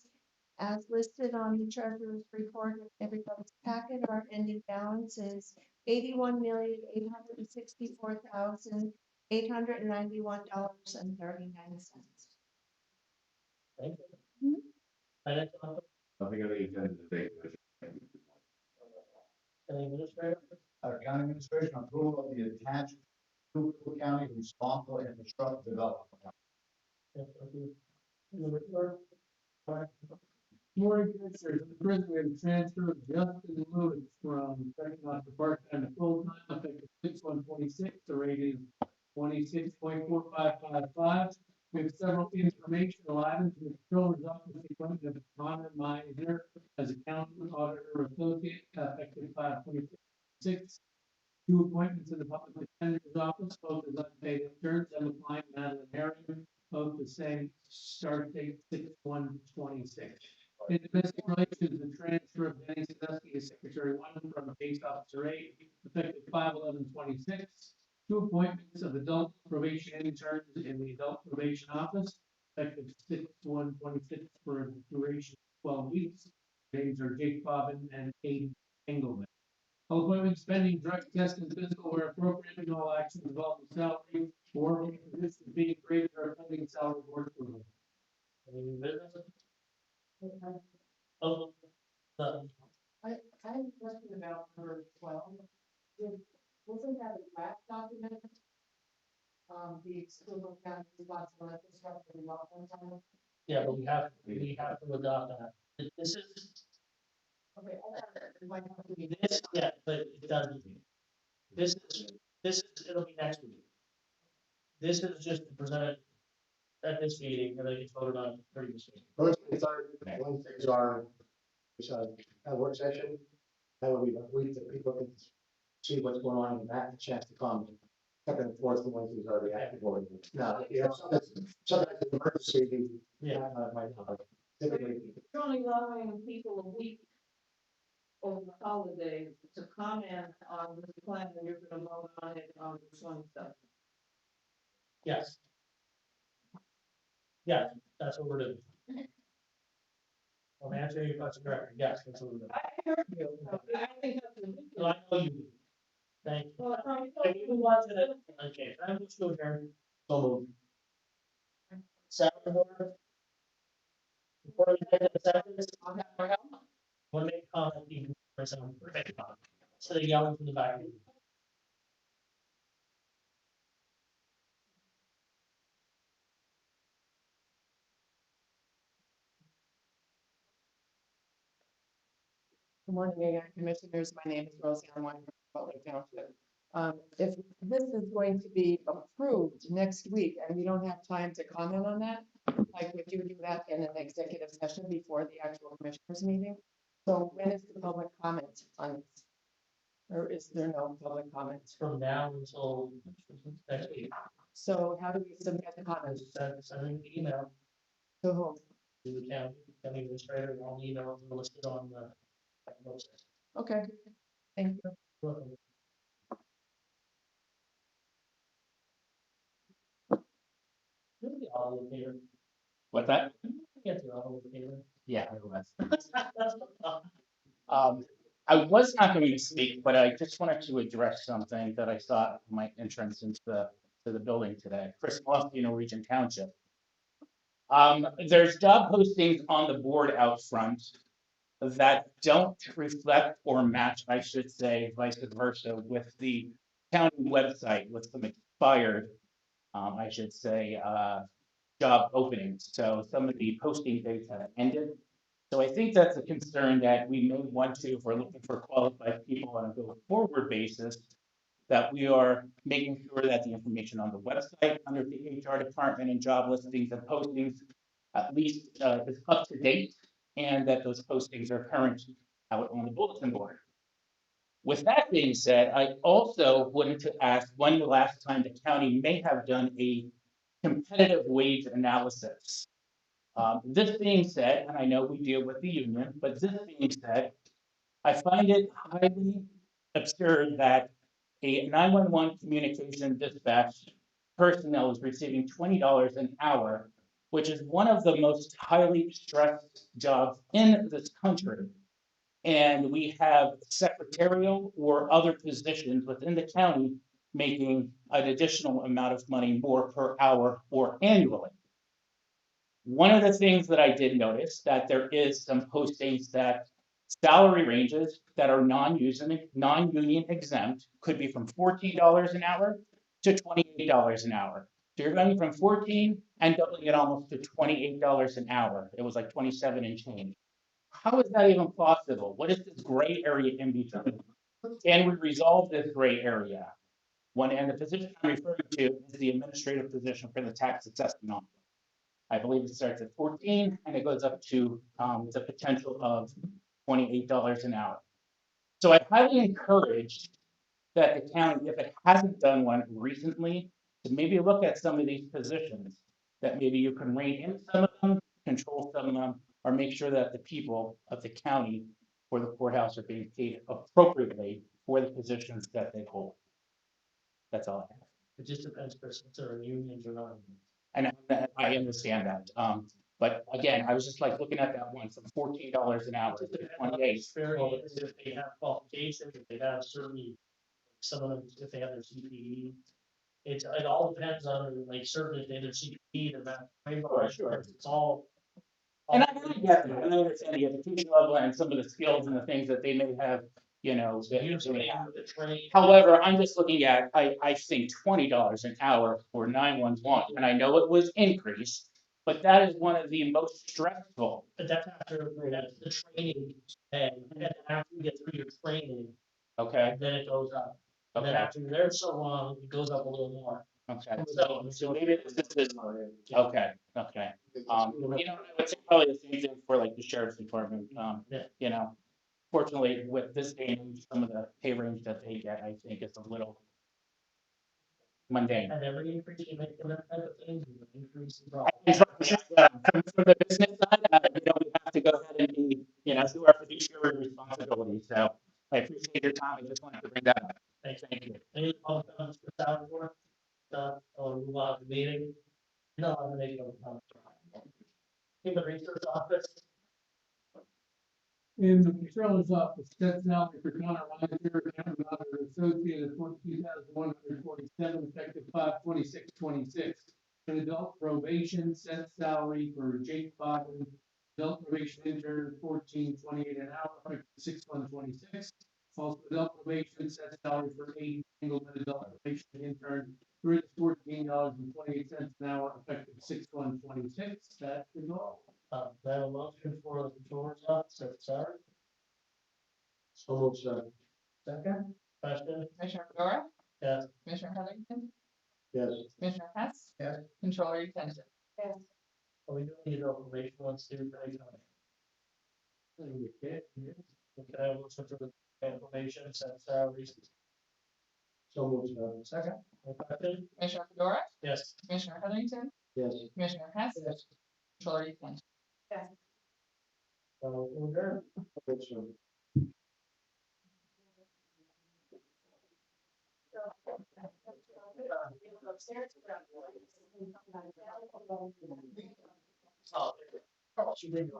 As listed on the Treasurer's report, in everybody's packet, our ending balance is $81,864,891.39. Thank you. Finance office. Nothing on the agenda today. County administrator. County administration approval of the attached Schuylkill County responsible infrastructure development. Yeah, thank you. In the report. Morning, Commissioners. First, we have a transfer of Justin Lewis from second officer part-time to full-time, effective 6/1/26. The rate is 26.4555. We have several informational items. The controller's office appointment of Connor Meisner as accountant auditor associate, effective 5/26. 2 appointments in the public defender's office, both as unpaid interns, Emma Klein, Madeline Harriman, both the same start date 6/1/26. In domestic relations, the transfer of Denny Sadusky to Secretary 1 from Case Officer 8, effective 5/11/26. 2 appointments of adult probation interns in the adult probation office, effective 6/1/26 for a duration of 12 weeks. Names are Jake Bobbin and Aiden Engelman. All appointments pending drug test and physical where appropriate, and all actions involving salary or position being created or pending salary board approval. Any new business? Oh, I have a question about number 12. Wasn't that a draft document? The Schuylkill County responsible infrastructure development plan? yeah, but we have to adopt that. This is, Okay, I thought it might have to be. this, yeah, but it doesn't. This is, it'll be next week. This is just to present it at this meeting, and then it's voted on pretty much. First, it's our, Wednesdays are, a work session. That would be the week that people can see what's going on and have a chance to come. Second and fourth Wednesdays are the active board. Now, you know, sometimes the emergency, Yeah. might not. Typically, You're only allowing people a week over the holidays to comment on this plan, and you're gonna vote on it on the 27th. Yes. Yes, that's what we're doing. I'm answering your question directly, yes, absolutely. I heard you. I think that's ridiculous. No, I know you do. Thank you. Well, I If you want to, okay, I'm just going to, so moved. Second board. Before we get to the second, want to make a comment, you can press on. So they're yelling from the back. Good morning, again, Commissioners. My name is Roseanne Weinberg, Butler Township. If this is going to be approved next week and we don't have time to comment on that, like would you do that in an executive session before the actual Commissioners meeting? So when is the public comment on this? Or is there no public comment? From now until next week. So how do we submit the comments? Sending an email To whom? to the county administrator, and all the emails are listed on the website. Okay, thank you. Welcome. You're the audio here. What's that? Get the audio here. Yeah, it was. That's what I was not going to speak, but I just wanted to address something that I saw at my entrance into the building today. Chris Mosby, Norwegian Township. There's job postings on the board out front that don't reflect or match, I should say, vice versa, with the county website with some expired, I should say, job openings. So some of the posting dates have ended. So I think that's a concern that we may want to, if we're looking for qualified people on a go forward basis, that we are making sure that the information on the website under the HR department and job listings and postings at least is up to date, and that those postings are current out on the bulletin board. With that being said, I also wanted to ask when the last time the county may have done a competitive wage analysis. This being said, and I know we deal with the union, but this being said, I find it highly absurd that a 911 communication dispatch personnel is receiving $20 an hour, which is one of the most highly stressed jobs in this country. And we have secretarial or other positions within the county making an additional amount of money more per hour or annually. One of the things that I did notice that there is some postings that salary ranges that are non-union exempt could be from $14 an hour to $28 an hour. So you're going from 14 and doubling it almost to $28 an hour. It was like 27 and change. How is that even possible? What is this gray area in between? Can we resolve this gray area? And the position I'm referring to is the administrative position for the tax assessment office. I believe it starts at 14 and it goes up to the potential of $28 an hour. So I highly encourage that the county, if it hasn't done one recently, to maybe look at some of these positions, that maybe you can rein in some of them, control some of them, or make sure that the people of the county or the courthouse are being paid appropriately for the positions that they hold. That's all I have. It just depends, Chris, if they're unions or not. And I understand that. But again, I was just like looking at that one from $14 an hour to 28. Experience, if they have qualifications, if they have certain, some of them, if they have their CPE. It all depends on, like, certain, if they have their CPE, their math. Sure. It's all. And I get that, and I understand the education level and some of the skills and the things that they may have, that Usually they have. the trade. However, I'm just looking at, I think $20 an hour for 911, and I know it was increased, but that is one of the most stressful. But that's after, that's the training, and after you get through your training, Okay, then it goes up. And then okay, after you're there so long, it goes up a little more. okay. So maybe this is, okay, okay. I would say probably the same thing for like the sheriff's department, Yeah. Fortunately, with this day and age, some of the pay range that they get, I think is a little mundane. And every increase you make in that type of thing, you increase in And profit. from the business side, we have to go ahead and be, do our fiduciary responsibility. So I appreciate your time. I just wanted to bring that up. Thanks. Thank you. Any other comments for salary board? Or move on to the meeting? No, I'm gonna make no comment. Human resource office. In the controller's office, set salary for Connor Reiser, accountant auditor associate at 42,147, effective 5/26/26. In adult probation, set salary for Jake Bogdan, adult probation intern, 14.28 an hour, effective 6/1/26. Also, adult probation, set salary for Aiden Engelman, adult probation intern, $14.28 an hour, effective 6/1/26. That is all. I have a motion for the controller's office, sorry. So moved, sir. Second, question, Commissioner Fedora, yes, Commissioner Heatherington, Yes. Commissioner Hess. Yes. Controller Yekenship. Yes. are we doing the information once through the county? Okay, I have a motion for the information, set salaries, So moved, sir. second, question, Commissioner Fedora, yes. Commissioner Heatherington, Yes. Commissioner Hess. Yes. Controller Yekenship. Yes. Order. Good, sir. Upstairs. Oh, she did.